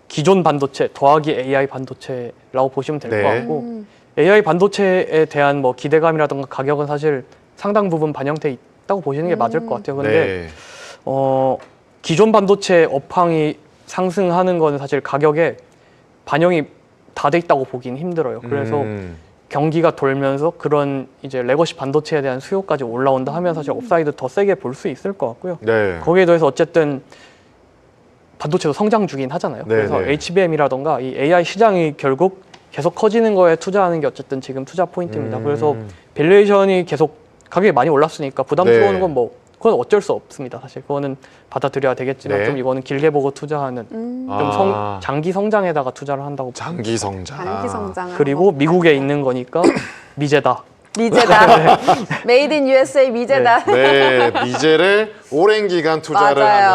기존 반도체 더하기 AI 반도체라고 보시면 될 것 네. 같고 AI 반도체에 대한 뭐 기대감이라든가 가격은 사실 상당 부분 반영돼 있다고 보시는 게 맞을 것 같아요. 근데 네. 기존 반도체 업황이 상승하는 거는 사실 가격에 반영이 다 돼 있다고 보긴 힘들어요. 그래서 경기가 돌면서 그런 이제 레거시 반도체에 대한 수요까지 올라온다 하면 사실 업사이드 더 세게 볼 수 있을 것 같고요. 네. 거기에 더해서 어쨌든 반도체도 성장 중이긴 하잖아요. 네, 그래서 네. HBM이라던가 이 AI 시장이 결국 계속 커지는 거에 투자하는 게 어쨌든 지금 투자 포인트입니다. 그래서 밸류에이션이 계속 가격이 많이 올랐으니까 부담스러운 네. 건 뭐 그건 어쩔 수 없습니다. 사실 그거는 받아들여야 되겠지만 네. 좀 이거는 길게 보고 투자하는 좀 장기 성장에다가 투자를 한다고 장기 성장. 단기 성장. 그리고 미국에 있는 거니까 미제다. 미제다. 메이드 인 USA 미제다. 네, 미제를 오랜 기간 투자를 맞아요.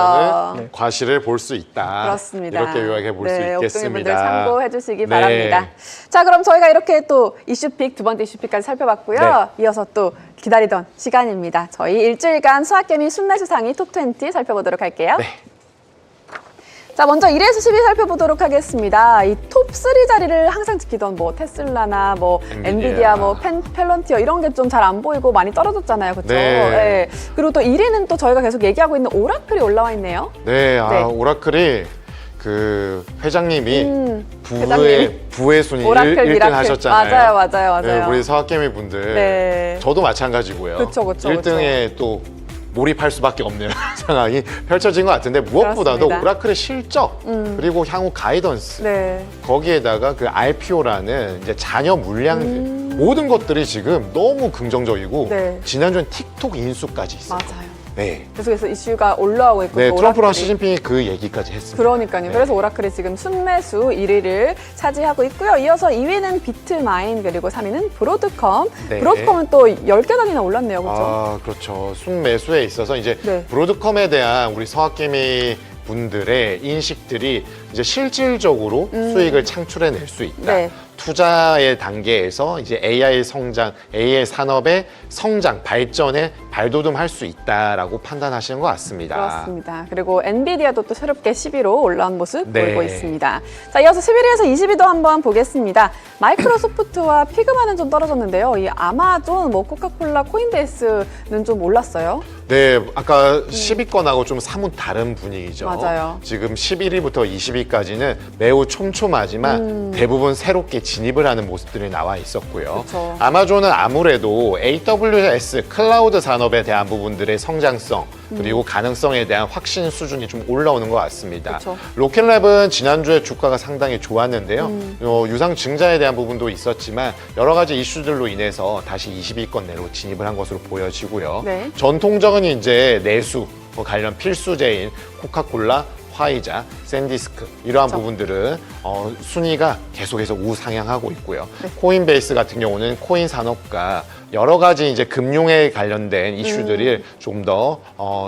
하면은 과실을 볼 수 있다. 그렇습니다. 이렇게 요약해 볼 수 네, 있겠습니다. 옥둥이 분들 참고해 주시기 네. 바랍니다. 자, 그럼 저희가 이렇게 또 이슈픽 두 번째 이슈픽까지 살펴봤고요. 네. 이어서 또 기다리던 시간입니다. 저희 일주일간 수학개미 순매수 상위 톱20 살펴보도록 할게요. 네. 자, 먼저 1에서 10위 살펴보도록 하겠습니다. 이 톱3 자리를 항상 지키던 뭐 테슬라나 뭐 엔비디아, 뭐 펠런티어 이런 게 좀 잘 안 보이고 많이 떨어졌잖아요. 그렇죠? 네. 그리고 또 1위는 또 저희가 계속 얘기하고 있는 오라클이 올라와 있네요. 네, 네. 오라클이 그 회장님이 회장님이. 부의 순위 오라클 1등 미라클. 하셨잖아요. 맞아요. 네, 우리 서학개미 분들. 네. 저도 마찬가지고요. 그쵸. 1등에 또 몰입할 수밖에 없는 상황이 펼쳐진 것 같은데 무엇보다도 그렇습니다. 오라클의 실적 그리고 향후 가이던스 네. 거기에다가 그 RPO라는 이제 잔여 물량들 모든 것들이 지금 너무 긍정적이고 네. 지난주엔 틱톡 인수까지 있어요. 맞아요. 네. 계속해서 이슈가 올라오고 있고 네, 또 트럼프랑 오라클이- 시진핑이 그 얘기까지 했습니다. 그러니까요. 네. 그래서 오라클이 지금 순매수 1위를 차지하고 있고요. 이어서 2위는 비트마인 그리고 3위는 브로드컴. 네. 브로드컴은 또 10계단이나 올랐네요. 그렇죠? 아, 그렇죠. 순매수에 있어서 이제 네. 브로드컴에 대한 우리 서학개미 분들의 인식들이 이제 실질적으로 수익을 창출해낼 수 있다. 네. 투자의 단계에서 이제 AI 성장, AI 산업의 성장, 발전에 발돋움할 수 있다라고 판단하시는 것 같습니다. 그렇습니다. 그리고 엔비디아도 또 새롭게 10위로 올라온 모습 네. 보이고 있습니다. 자, 이어서 11위에서 20위도 한번 보겠습니다. 마이크로소프트와 피그마는 좀 떨어졌는데요. 이 아마존, 뭐 코카콜라, 코인베이스는 좀 올랐어요. 네, 아까 10위권하고 좀 사뭇 다른 분위기죠. 맞아요. 지금 11위부터 20위까지는 매우 촘촘하지만 대부분 새롭게 진입을 하는 모습들이 나와 있었고요. 그쵸. 아마존은 아무래도 AWS 클라우드 산업에 대한 부분들의 성장성 그리고 가능성에 대한 확신 수준이 좀 올라오는 것 같습니다. 그쵸. 로켓랩은 지난주에 주가가 상당히 좋았는데요. 유상 증자에 대한 부분도 있었지만 여러 가지 이슈들로 인해서 다시 20위권 내로 진입을 한 것으로 보여지고요. 네. 전통적인 이제 내수 관련 필수제인 코카콜라, 화이자, 샌디스크 이러한 그렇죠. 부분들은 순위가 계속해서 우상향하고 있고요. 네. 코인베이스 같은 경우는 코인 산업과 여러 가지 이제 금융에 관련된 이슈들을 좀 더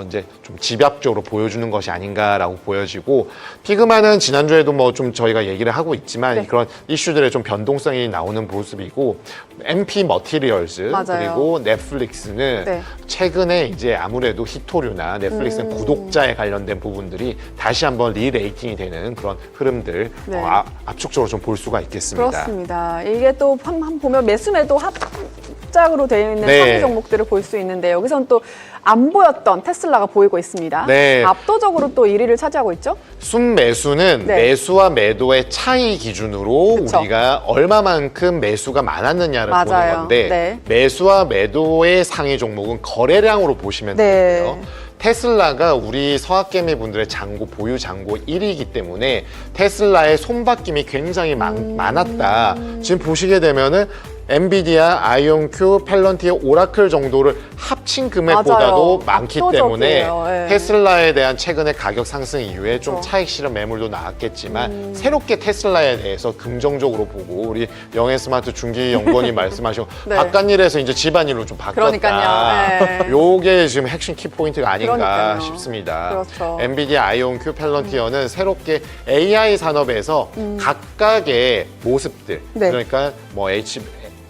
이제 좀 집약적으로 보여주는 것이 아닌가라고 보여지고 피그마는 지난주에도 뭐 좀 저희가 얘기를 하고 있지만 네. 그런 이슈들의 좀 변동성이 나오는 모습이고 MP 머티리얼즈 맞아요. 그리고 넷플릭스는 네. 최근에 이제 아무래도 히토류나 넷플릭스는 구독자에 관련된 부분들이 다시 한번 리레이팅이 되는 그런 흐름들 네. 압축적으로 좀 볼 수가 있겠습니다. 그렇습니다. 이게 또 한 보면 매수매도 합작으로 되어 있는 네. 상위 종목들을 볼 수 있는데 여기선 또 안 보였던 테슬라가 보이고 있습니다. 네. 압도적으로 또 1위를 차지하고 있죠. 순매수는 네. 매수와 매도의 차이 기준으로 그쵸. 우리가 얼마만큼 매수가 많았느냐를 보는 맞아요. 건데 네. 매수와 매도의 상위 종목은 거래량으로 보시면 네. 되고요. 테슬라가 우리 서학개미 분들의 잔고 보유 잔고 1위이기 때문에 테슬라의 손바뀜이 굉장히 많았다. 지금 보시게 되면은 엔비디아, 아이온큐, 펠런티의 오라클 정도를 합친 금액보다도 맞아요. 많기 압도적이에요. 때문에 예. 테슬라에 대한 최근의 가격 상승 이후에 좀 그렇죠. 차익 실현 매물도 나왔겠지만 새롭게 테슬라에 대해서 긍정적으로 보고 우리 영해스마트 중기 연구원이 말씀하신 네. 바깥일에서 이제 집안일로 좀 바뀌었다. 그러니까요. 네. 요게 지금 핵심 키포인트가 아닌가 그러니까요. 싶습니다. 그렇죠. 엔비디아, 아이온큐, 펠런티어는 새롭게 AI 산업에서 각각의 모습들 네. 그러니까 뭐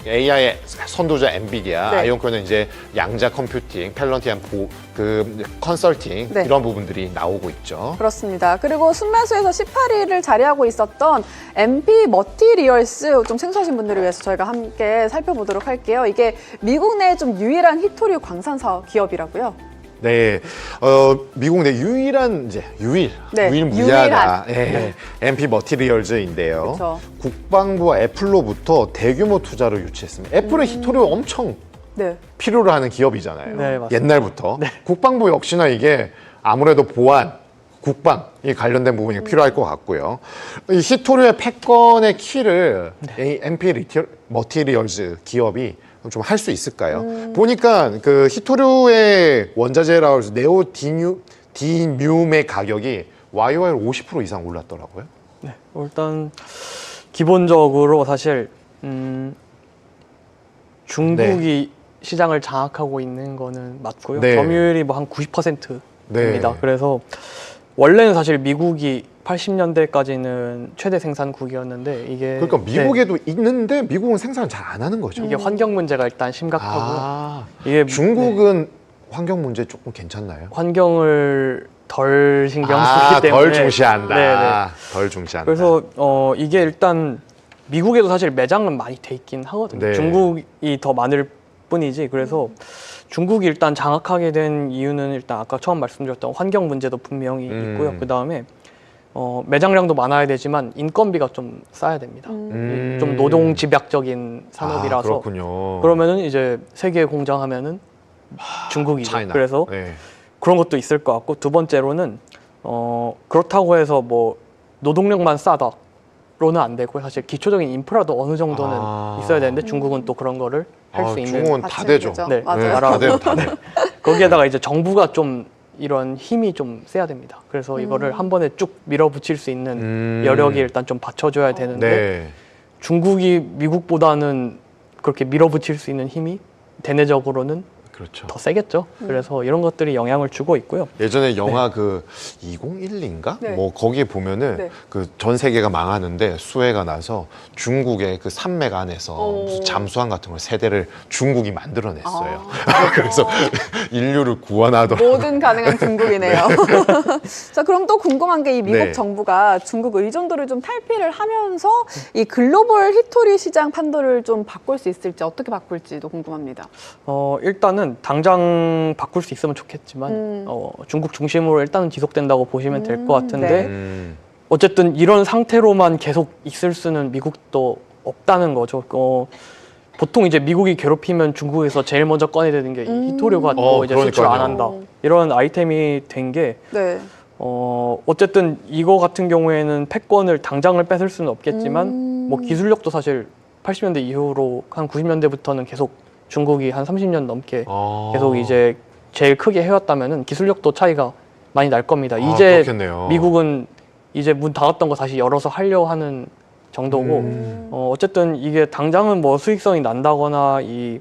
AI의 선도자 엔비디아, 네. 아이온큐는 이제 양자 컴퓨팅, 펠런티안 그 컨설팅 네. 이런 부분들이 나오고 있죠. 그렇습니다. 그리고 순매수에서 18위를 자리하고 있었던 MP 머티리얼스 좀 생소하신 분들을 위해서 저희가 함께 살펴보도록 할게요. 이게 미국 내 좀 유일한 히토류 광산사 기업이라고요. 네, 미국 내 유일한 이제 네, 유일무이하다. 네. MP 머티리얼즈인데요. 그쵸. 국방부와 애플로부터 대규모 투자를 유치했습니다. 애플은 히토류 엄청 네. 필요로 하는 기업이잖아요. 네, 맞습니다. 옛날부터. 국방부 역시나 이게 아무래도 보안, 국방이 관련된 부분이 필요할 것 같고요. 이 히토류의 패권의 키를 이 MP 머티리얼즈 기업이 좀 할 수 있을까요? 보니까 그 히토류의 원자재라고 해서 디뮴의 가격이 YOY 50% 이상 올랐더라고요. 네, 일단 기본적으로 사실 중국이 시장을 장악하고 있는 거는 맞고요. 네. 점유율이 뭐 한 90%입니다. 네. 그래서 원래는 사실 미국이 80년대까지는 최대 생산국이었는데 이게 그러니까 미국에도 있는데 미국은 생산을 잘 안 하는 거죠. 이게 환경 문제가 일단 심각하고요. 아, 이게 중국은 환경 문제 조금 괜찮나요? 환경을 덜 신경 쓰기 때문에 덜 중시한다. 네. 덜 중시한다. 그래서 이게 일단 미국에도 사실 매장은 많이 돼 있긴 하거든요. 네. 중국이 더 많을 뿐이지. 그래서 중국이 일단 장악하게 된 이유는 일단 아까 처음 말씀드렸던 환경 문제도 분명히 있고요. 그 다음에 매장량도 많아야 되지만 인건비가 좀 싸야 됩니다. 좀 노동 집약적인 산업이라서 그렇군요. 그러면은 이제 세계 공장 하면은 중국이죠. 차이나. 그래서 네. 그런 것도 있을 것 같고 두 번째로는 그렇다고 해서 뭐 노동력만 싸다로는 안 되고 사실 기초적인 인프라도 어느 정도는 있어야 되는데 중국은 또 그런 거를 할 수 있는 중국은 다 받치는 되죠. 거죠. 네. 맞아요. 다 돼요, 다 돼요. 거기에다가 이제 정부가 좀 이런 힘이 좀 세야 됩니다. 그래서 이거를 한 번에 쭉 밀어붙일 수 있는 여력이 일단 좀 받쳐줘야 되는데 네. 중국이 미국보다는 그렇게 밀어붙일 수 있는 힘이 대내적으로는 그렇죠. 더 세겠죠. 그래서 이런 것들이 영향을 주고 있고요. 예전에 영화 그 2012인가? 네. 뭐 거기에 보면은 네. 그 전 세계가 망하는데 수해가 나서 중국의 그 산맥 안에서 오. 무슨 잠수함 같은 걸 세대를 중국이 만들어냈어요. 그래서 인류를 구원하던 뭐든 가능한 중국이네요. 자, 그럼 또 궁금한 게 이 미국 네. 정부가 중국 의존도를 좀 탈피를 하면서 이 글로벌 히토리 시장 판도를 좀 바꿀 수 있을지 어떻게 바꿀지도 궁금합니다. 일단은 일단은 당장 바꿀 수 있으면 좋겠지만 중국 중심으로 일단은 지속된다고 보시면 될 것 같은데 네. 어쨌든 이런 상태로만 계속 있을 수는 미국도 없다는 거죠. 보통 이제 미국이 괴롭히면 중국에서 제일 먼저 꺼내드는 게 이 히토류가 또 이제 수출 안 한다. 이런 아이템이 된 게 네. 어쨌든 이거 같은 경우에는 패권을 당장을 뺏을 수는 없겠지만 뭐 기술력도 사실 80년대 이후로 한 90년대부터는 계속 중국이 한 30년 넘게 계속 이제 제일 크게 해왔다면은 기술력도 차이가 많이 날 겁니다. 이제 그렇겠네요. 미국은 이제 문 닫았던 거 다시 열어서 하려 하는 정도고 어쨌든 이게 당장은 뭐 수익성이 난다거나 이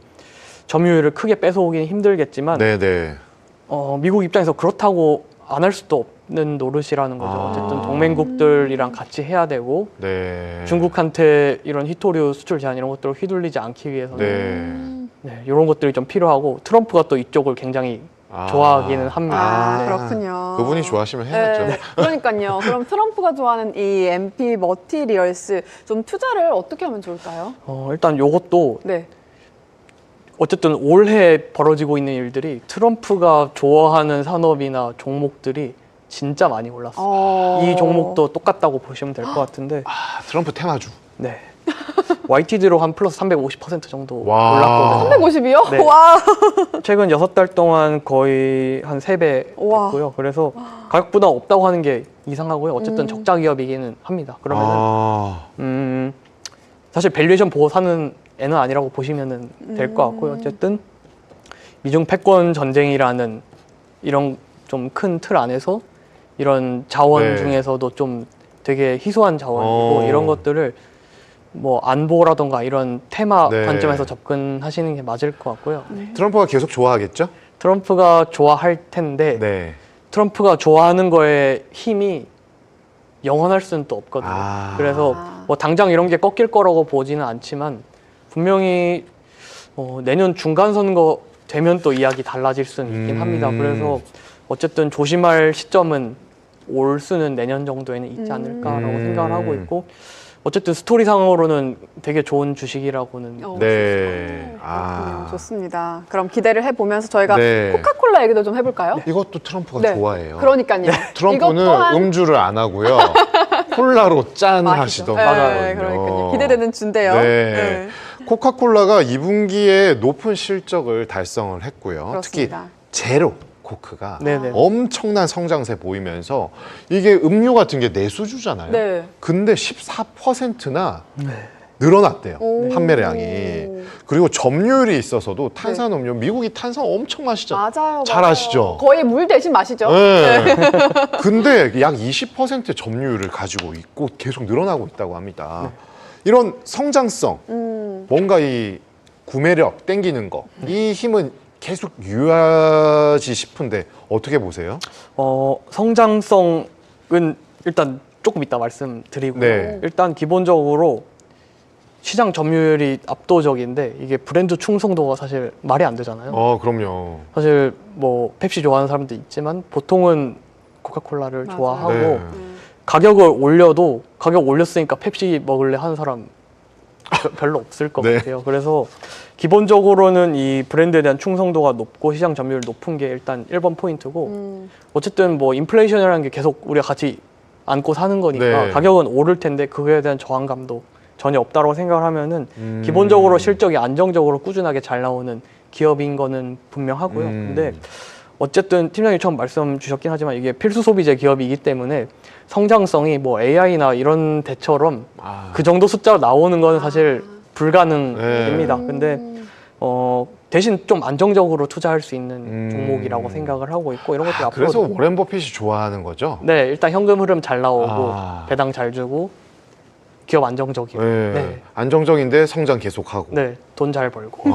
점유율을 크게 뺏어오기는 힘들겠지만 네네. 미국 입장에서 그렇다고 안 할 수도 없는 노릇이라는 거죠. 어쨌든 동맹국들이랑 같이 해야 되고 네. 중국한테 이런 히토류 수출 제한 이런 것들을 휘둘리지 않기 위해서는 네, 이런 것들이 좀 필요하고 트럼프가 또 이쪽을 굉장히 좋아하기는 합니다. 네. 그렇군요. 그분이 좋아하시면 해야죠. 네, 그러니까요. 그럼 트럼프가 좋아하는 이 MP 머티리얼스 좀 투자를 어떻게 하면 좋을까요? 일단 요것도 네. 어쨌든 올해 벌어지고 있는 일들이 트럼프가 좋아하는 산업이나 종목들이 진짜 많이 올랐어요. 이 종목도 똑같다고 보시면 될 것 같은데 트럼프 테마주. 네. YTD로 한 플러스 350% 정도 와. 올랐거든요. 350이요? 네. 와. 최근 6달 동안 거의 한 3배 와. 됐고요. 그래서 가격 부담 없다고 하는 게 이상하고요. 어쨌든 적자 기업이기는 합니다. 그러면은 사실 밸류에이션 보고 사는 애는 아니라고 보시면 될 것 같고요. 어쨌든 미중 패권 전쟁이라는 이런 좀 큰 틀 안에서 이런 자원 네. 중에서도 좀 되게 희소한 자원이고 이런 것들을 뭐 안보라던가 이런 테마 네. 관점에서 접근하시는 게 맞을 것 같고요. 트럼프가 계속 좋아하겠죠? 트럼프가 좋아할 텐데 네. 트럼프가 좋아하는 거에 힘이 영원할 수는 또 없거든요. 그래서 뭐 당장 이런 게 꺾일 거라고 보지는 않지만 분명히 내년 중간 선거 되면 또 이야기 달라질 수는 있긴 합니다. 그래서 어쨌든 조심할 시점은 올 수는 내년 정도에는 있지 않을까라고 생각을 하고 있고 어쨌든 스토리상으로는 되게 좋은 주식이라고는 네. 그렇군요. 좋습니다. 그럼 기대를 해보면서 저희가 네. 코카콜라 얘기도 좀 해볼까요? 이것도 트럼프가 네. 좋아해요. 그러니까요. 트럼프는 이것 또한 음주를 안 하고요. 콜라로 짠 맛이죠. 하시던 네, 거거든요. 그러니까요. 기대되는 주인데요. 네. 네. 코카콜라가 2분기에 높은 실적을 달성을 했고요. 그렇습니다. 특히 제로 코크가 네네. 엄청난 성장세 보이면서 이게 음료 같은 게 내수주잖아요. 네. 근데 14%나 늘어났대요. 오. 판매량이. 그리고 점유율이 있어서도 탄산음료 미국이 탄산 엄청 마시잖아요. 맞아요. 잘 맞아요. 아시죠? 거의 물 대신 마시죠. 네. 근데 약 20% 점유율을 가지고 있고 계속 늘어나고 있다고 합니다. 이런 성장성, 뭔가 이 구매력 땡기는 거, 이 힘은 계속 유효하지 싶은데 어떻게 보세요? 성장성은 일단 조금 이따 말씀드리고요. 네. 일단 기본적으로 시장 점유율이 압도적인데 이게 브랜드 충성도가 사실 말이 안 되잖아요. 그럼요. 사실 뭐 펩시 좋아하는 사람도 있지만 보통은 코카콜라를 맞아요. 좋아하고 네. 가격을 올려도 가격 올렸으니까 펩시 먹을래 하는 사람 별로 없을 것 네. 같아요. 그래서 기본적으로는 이 브랜드에 대한 충성도가 높고 시장 점유율 높은 게 일단 1번 포인트고 어쨌든 뭐 인플레이션이라는 게 계속 우리가 같이 안고 사는 거니까 네. 가격은 오를 텐데 그거에 대한 저항감도 전혀 없다고 생각을 하면은 기본적으로 실적이 안정적으로 꾸준하게 잘 나오는 기업인 거는 분명하고요. 근데 어쨌든 팀장님 처음 말씀 주셨긴 하지만 이게 필수 소비재 기업이기 때문에 성장성이 뭐 AI나 이런 데처럼 그 정도 숫자로 나오는 건 사실 불가능입니다. 근데 대신 좀 안정적으로 투자할 수 있는 종목이라고 생각을 하고 있고 이런 것들이 앞으로 그래서 워렌 버핏이 좋아하는 거죠? 네, 일단 현금 흐름 잘 나오고 배당 잘 주고 기업 안정적이고 네. 네. 안정적인데 성장 계속하고. 네, 돈 잘 벌고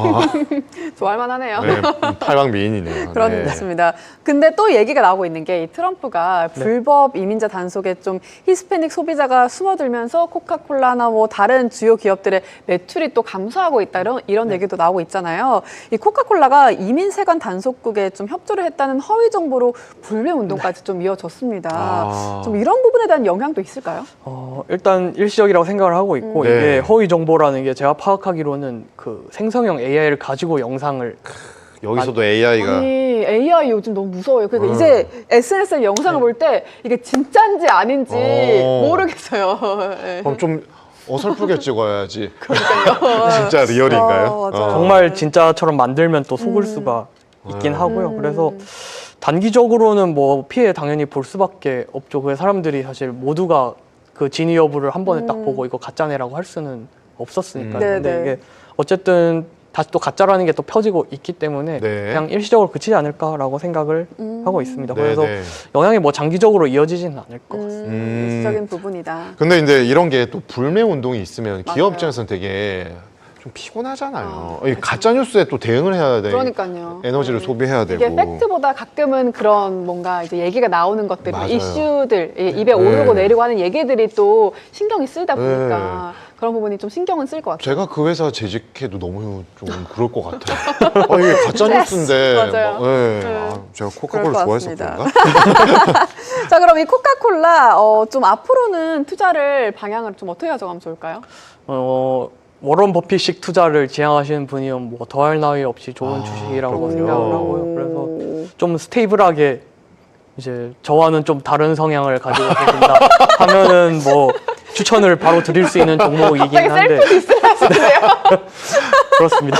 좋아할 만하네요. 네, 탈방 미인이네요. 그렇습니다. 근데 또 얘기가 나오고 있는 게 이 트럼프가 불법 이민자 단속에 좀 히스패닉 소비자가 숨어들면서 코카콜라나 뭐 다른 주요 기업들의 매출이 또 감소하고 있다 이런 얘기도 나오고 있잖아요. 이 코카콜라가 이민 세관 단속국에 좀 협조를 했다는 허위 정보로 불매 운동까지 좀 이어졌습니다. 좀 이런 부분에 대한 영향도 있을까요? 일단 일시적이라고 생각을 하고 있고 네. 이게 허위 정보라는 게 제가 파악하기로는 그 생성형 AI를 가지고 영상을 여기서도 AI가 아니 AI 요즘 너무 무서워요. 그러니까 어. 이제 SNS에 영상을 볼 때 이게 진짜인지 아닌지 어. 모르겠어요. 네. 그럼 좀 어설프게 찍어야지. 진짜 리얼인가요? 맞아요. 정말 진짜처럼 만들면 또 속을 수가 있긴 하고요. 그래서 단기적으로는 뭐 피해 당연히 볼 수밖에 없죠. 그 사람들이 사실 모두가 그 진위 여부를 한 번에 딱 보고 이거 가짜네라고 할 수는 없었으니까. 네, 근데 네. 이게 어쨌든 다시 또 가짜라는 게 또 펴지고 있기 때문에 네. 그냥 일시적으로 그치지 않을까라고 생각을 하고 있습니다. 네, 그래서 네. 영향이 뭐 장기적으로 이어지지는 않을 것 같습니다. 일시적인 부분이다. 근데 이제 이런 게 또 불매 운동이 있으면 맞아요. 기업 입장에서는 되게 좀 피곤하잖아요. 이 가짜 뉴스에 또 대응을 해야 돼. 그러니까요. 에너지를 네. 소비해야 되고. 이게 팩트보다 가끔은 그런 뭔가 이제 얘기가 나오는 것들, 맞아요. 이슈들, 입에 오르고 네. 내리고 하는 얘기들이 또 신경이 쓰이다 보니까 그런 부분이 좀 신경은 쓸 것 같아요. 제가 그 회사 재직해도 너무 좀 그럴 것 같아요. 이게 가짜 뉴스인데. 맞아요. 제가 그럴 코카콜라 것 좋아해서 같습니다. 그런가? 자, 그럼 이 코카콜라 좀 앞으로는 투자를 방향을 좀 어떻게 가져가면 좋을까요? 워런 버핏식 투자를 지향하시는 분이면 뭐 더할 나위 없이 좋은 주식이라고 그렇군요. 생각을 하고요. 그래서 좀 스테이블하게 이제 저와는 좀 다른 성향을 가지고 계신다 하면은 뭐 추천을 바로 드릴 수 있는 종목이긴 되게 한데 셀프 디스를 하시네요. 그렇습니다.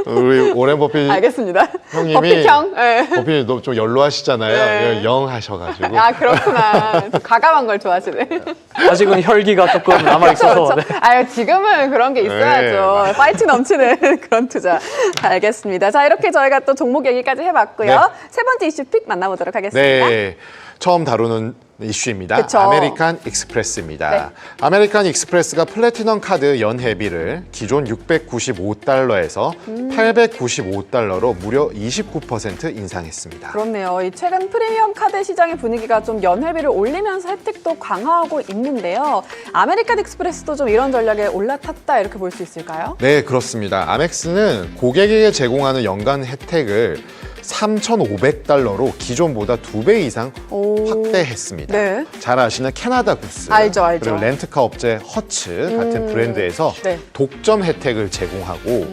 우리 오렌 버핏 알겠습니다. 형님이 버핏형. 네. 버핏이 너무 좀 연로하시잖아요. 네. 영 하셔가지고. 아, 그렇구나. 좀 과감한 걸 좋아하시네. 아직은 혈기가 조금 남아 있어서 네. 아유, 지금은 그런 게 있어야죠. 네. 파이팅 넘치는 그런 투자. 알겠습니다. 자, 이렇게 저희가 또 종목 얘기까지 해봤고요. 네. 세 번째 이슈 픽 만나보도록 하겠습니다. 네. 처음 다루는 이슈입니다. 그쵸. 아메리칸 익스프레스입니다. 네. 아메리칸 익스프레스가 플래티넘 카드 연회비를 기존 695달러에서 895달러로 무려 29% 인상했습니다. 그렇네요. 이 최근 프리미엄 카드 시장의 분위기가 좀 연회비를 올리면서 혜택도 강화하고 있는데요. 아메리칸 익스프레스도 좀 이런 전략에 올라탔다 이렇게 볼 수 있을까요? 네, 그렇습니다. 아멕스는 고객에게 제공하는 연간 혜택을 3,500달러로 기존보다 2배 이상 오. 확대했습니다. 네. 잘 아시는 캐나다 구스, 알죠, 알죠. 그리고 렌트카 업체 허츠 같은 브랜드에서 네. 독점 혜택을 제공하고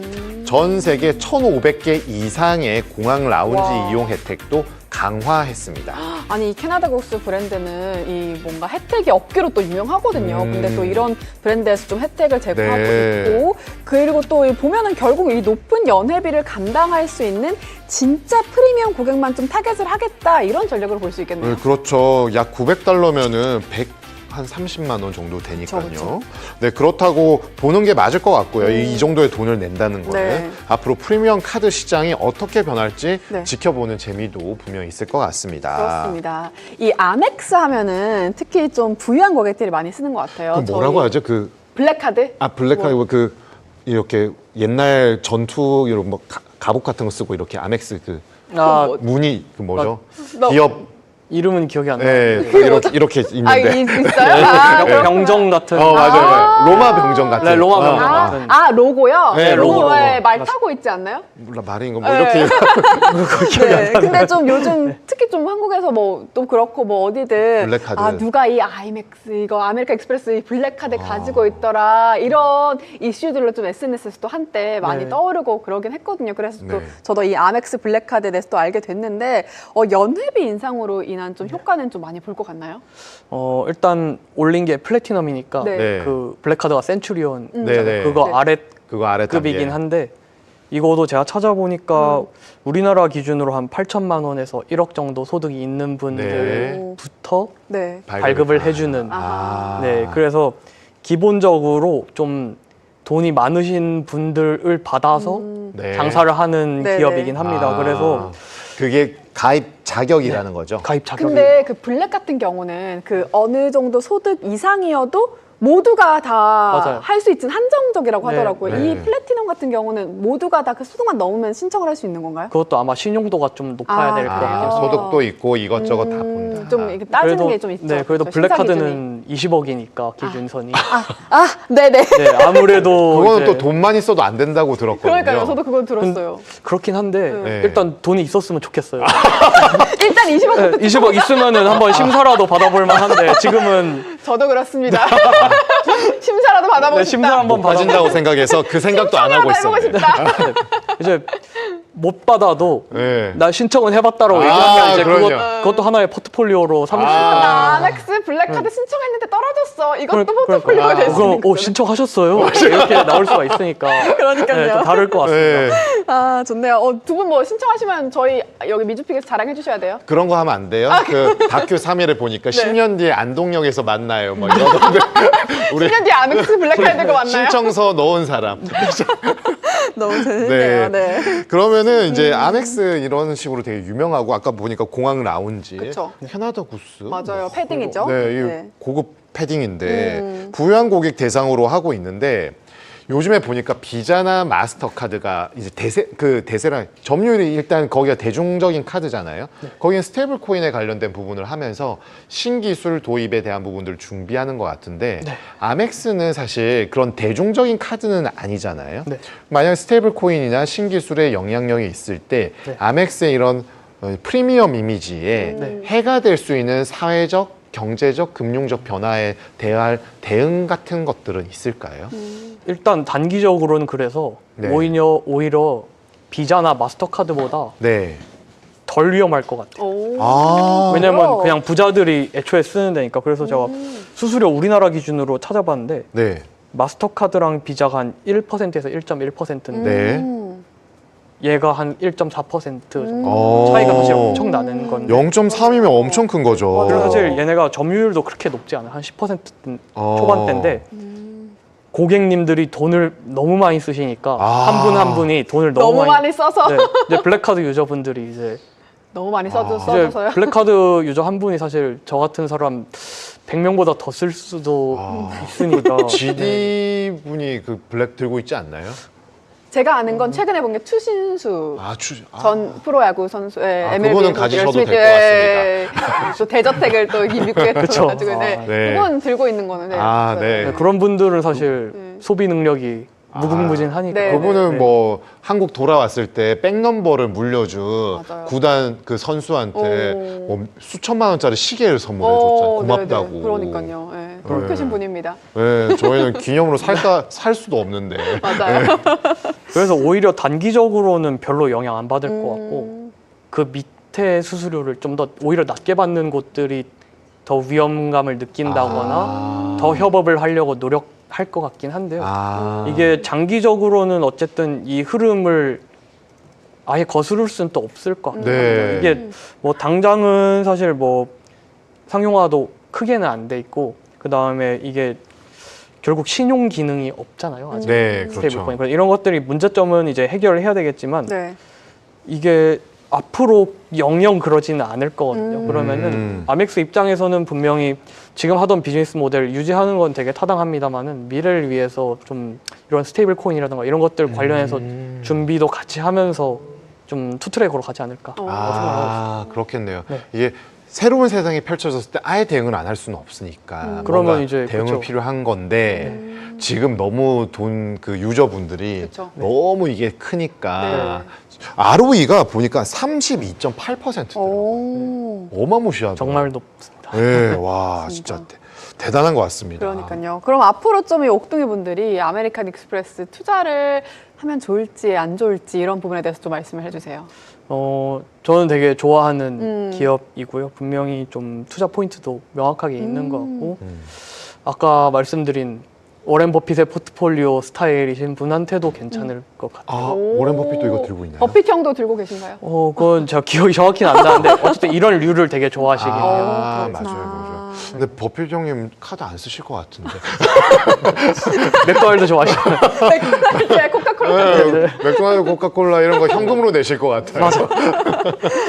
전 세계 1,500개 이상의 공항 라운지 와. 이용 혜택도 강화했습니다. 아니, 이 캐나다 국수 브랜드는 이 뭔가 혜택이 없기로 또 유명하거든요. 근데 또 이런 브랜드에서 좀 혜택을 제공하고 네. 있고, 그리고 또 이 보면은 결국 이 높은 연회비를 감당할 수 있는 진짜 프리미엄 고객만 좀 타겟을 하겠다 이런 전략으로 볼 수 있겠네요. 네, 그렇죠. 약 900달러면은 한 30만 원 정도 되니까요. 그쵸. 네, 그렇다고 보는 게 맞을 것 같고요. 이 정도의 돈을 낸다는 거는 네. 앞으로 프리미엄 카드 시장이 어떻게 변할지 네. 지켜보는 재미도 분명히 있을 것 같습니다. 그렇습니다. 이 아멕스 하면은 특히 좀 부유한 고객들이 많이 쓰는 것 같아요. 그 뭐라고 저희 하죠? 그 블랙카드? 블랙카드 그 이렇게 옛날 전투 이런 뭐 갑옷 같은 거 쓰고 이렇게 아멕스 그 아, 뭐- 무늬 그 뭐죠? 너- 기업 이름은 기억이 안 나요. 네, 이렇게 아, 있는데. 있어요? 아, 그렇구나. 병정 같은. 맞아요. 로마 병정 같은. 네, 로마 병정 아, 같은. 로고요? 네, 로고 로고. 왜 말 타고 있지 않나요? 몰라 말인 거 뭐 네. 이렇게 네. 근데 좀 요즘 특히 좀 한국에서 뭐 또 그렇고 뭐 어디든 블랙카드. 누가 이 아이맥스 이거 아메리칸 익스프레스 이 블랙카드 가지고 있더라 이런 이슈들로 좀 SNS에서 또 한때 많이 네. 떠오르고 그러긴 했거든요. 그래서 또 네. 저도 이 아멕스 블랙카드에 대해서 또 알게 됐는데 연회비 인상으로 인한 좀 효과는 좀 많이 볼 것 같나요? 일단 올린 게 플래티넘이니까 네. 네. 그 블랙카드가 센츄리온 네, 네. 그거 네. 아래 그거 아래 급이긴 단계. 한데 이거도 제가 찾아보니까 우리나라 기준으로 한 8천만 원에서 1억 정도 소득이 있는 분들부터 네. 발급을 해주는 아. 네 그래서 기본적으로 좀 돈이 많으신 분들을 받아서 네. 장사를 하는 네네. 기업이긴 합니다. 아. 그래서 그게 가입 자격이라는 거죠. 가입 자격이 근데 그 블랙 같은 경우는 그 어느 정도 소득 이상이어도 모두가 다 맞아요. 할 수 있는 한정적이라고 네. 하더라고요. 네. 이 플래티넘 같은 경우는 모두가 다 그 소득만 넘으면 신청을 할 수 있는 건가요? 그것도 아마 신용도가 좀 높아야 될 것 그래요? 같아요. 소득도 있고 이것저것 다 본다. 좀 이렇게 따지는 게 좀 있죠. 네, 그래도 저 심사 기준이. 블랙카드는 20억이니까 기준선이. 네네. 네, 아무래도 그거는 이제 또 돈만 있어도 안 된다고 들었거든요. 그러니까요. 저도 그건 들었어요. 그렇긴 한데 네. 일단 돈이 있었으면 좋겠어요. 일단 20억부터 네, 20억 있으면은 한번 심사라도 받아볼 만한데 지금은 저도 그렇습니다. 심사라도 받아보고 네, 싶다. 심사 한번 못 봐준다고 생각해서 그 생각도 안 하고 해보고 있었는데. 싶다. 이제 못 받아도 네. 나 신청은 해봤다라고 아, 얘기하면 이제 그럼요. 그것도 하나의 포트폴리오로 삼을 수 있다. 나 아멕스 블랙카드 신청했는데 떨어졌어. 이것도 포트폴리오가 될 수 그럼 있는 거죠. 신청하셨어요? 이렇게 나올 수가 있으니까. 그러니까요. 네, 좀 다를 것 같습니다. 네. 아, 좋네요. 두 분 뭐 신청하시면 저희 여기 미주픽에서 자랑해 주셔야 돼요. 그런 거 하면 안 돼요? 그 다큐 3일에 보니까 네. 10년 뒤에 안동역에서 만나요. 뭐 이런 건데. 우리 10년 뒤에 아멕스 블랙카드가 왔나요? 신청서 넣은 사람. 너무 재밌네요. 네. 그러면은 이제 아멕스 이런 식으로 되게 유명하고 아까 보니까 공항 라운지, 그쵸. 캐나다 구스, 맞아요. 패딩이죠. 네, 이 네. 고급 패딩인데 부유한 고객 대상으로 하고 있는데 요즘에 보니까 비자나 마스터카드가 이제 대세랑 점유율이 일단 거기가 대중적인 카드잖아요. 거기는 스테이블 코인에 관련된 부분을 하면서 신기술 도입에 대한 부분들을 준비하는 것 같은데 아멕스는 사실 그런 대중적인 카드는 아니잖아요. 네. 만약 스테이블 코인이나 신기술의 영향력이 있을 때 아멕스의 이런 프리미엄 이미지에 해가 될 수 있는 사회적 경제적, 금융적 변화에 대할 대응 같은 것들은 있을까요? 일단 단기적으로는 그래서 네. 오히려 비자나 마스터카드보다 네. 덜 위험할 것 같아요. 오. 아, 왜냐면 그냥 부자들이 애초에 쓰는 데니까. 그래서 제가 수수료 우리나라 기준으로 찾아봤는데 네. 마스터카드랑 비자가 한 1%에서 1.1%인데 네. 얘가 한 1.4% 정도 어. 차이가 사실 엄청 나는 건데 0.3이면 엄청 큰 거죠. 그리고 사실 얘네가 점유율도 그렇게 높지 않아요. 한 10% 초반대인데 고객님들이 돈을 너무 많이 쓰시니까 아. 한 분 한 분이 돈을 너무 많이 써서 네, 이제 블랙카드 유저분들이 이제 너무 많이 이제 써줘서요. 블랙카드 유저 한 분이 사실 저 같은 사람 100명보다 더 쓸 수도 있으니까 GD 분이 그 블랙 들고 있지 않나요? 제가 아는 건 최근에 본 게 추신수 전 프로야구 선수, MLB 그분은 도 가지셔도 열심히 될 것 같습니다. 또 대저택을 또 미국에 그쵸. 가지고 네. 아, 네. 그분 들고 있는 거는 네, 그런 분들은 사실 소비 능력이 무궁무진하니까 네, 그분은 네. 뭐 한국 돌아왔을 때 백넘버를 물려준 맞아요. 구단 그 선수한테 오. 뭐 수천만 원짜리 시계를 선물해줬잖아요. 고맙다고. 네네. 그러니까요. 네. 그렇게 크신 분입니다. 네, 저희는 기념으로 살 수도 없는데. 맞아요. 그래서 오히려 단기적으로는 별로 영향 안 받을 것 같고 그 밑에 수수료를 좀 더 오히려 낮게 받는 곳들이 더 위험감을 느낀다거나 더 협업을 하려고 노력할 것 같긴 한데요. 이게 장기적으로는 어쨌든 이 흐름을 아예 거스를 수는 또 없을 것 같아요. 네. 이게 뭐 당장은 사실 뭐 상용화도 크게는 안 돼 있고 그 다음에 이게 결국 신용 기능이 없잖아요. 아직. 네, 스테이블 그렇죠. 코인. 그래서 이런 것들이 문제점은 이제 해결을 해야 되겠지만 네. 이게 앞으로 영영 그러지는 않을 거거든요. 그러면은 아멕스 입장에서는 분명히 지금 하던 비즈니스 모델 유지하는 건 되게 타당합니다만은 미래를 위해서 좀 이런 스테이블 코인이라든가 이런 것들 관련해서 준비도 같이 하면서 좀 투트랙으로 가지 않을까. 그렇겠네요. 네. 이게 새로운 세상이 펼쳐졌을 때 아예 대응을 안 할 수는 없으니까 그러면 뭔가 이제 대응은 그쵸. 필요한 건데 지금 너무 그 유저분들이 그쵸. 너무 이게 크니까 네. ROE가 보니까 32.8%더라고요. 오. 어마무시하죠. 정말 높습니다. 네, 와 진짜 대단한 것 같습니다. 그러니까요. 그럼 앞으로 좀 이 옥둥이 분들이 아메리칸 익스프레스 투자를 하면 좋을지 안 좋을지 이런 부분에 대해서 좀 말씀을 해주세요. 저는 되게 좋아하는 기업이고요. 분명히 좀 투자 포인트도 명확하게 있는 것 같고 아까 말씀드린 워렌 버핏의 포트폴리오 스타일이신 분한테도 괜찮을 것 같아요. 워렌 버핏도 이거 들고 있나요? 버핏 형도 들고 계신가요? 그건 제가 기억이 정확히는 안 나는데 어쨌든 이런 류를 되게 좋아하시긴 해요. 그렇구나. 맞아요. 근데 버핏 형님 카드 안 쓰실 것 같은데. 맥도날드 좋아하시나요? 네, 코카콜라. 네, 맥도날드, 코카콜라 이런 거 현금으로 내실 것 같아요.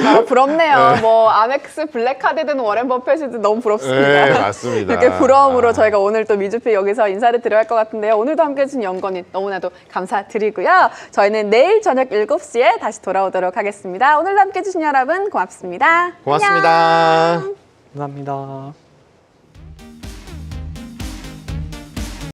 아, 부럽네요. 뭐 아멕스 블랙카드든 워렌 버핏이든 너무 부럽습니다. 네, 맞습니다. 이렇게 부러움으로 저희가 오늘 또 미주피 여기서 인사를 드려야 할 것 같은데요. 오늘도 함께해 주신 연건이 너무나도 감사드리고요. 저희는 내일 저녁 7시에 다시 돌아오도록 하겠습니다. 오늘도 함께해 주신 여러분 고맙습니다. 고맙습니다. 안녕. 감사합니다.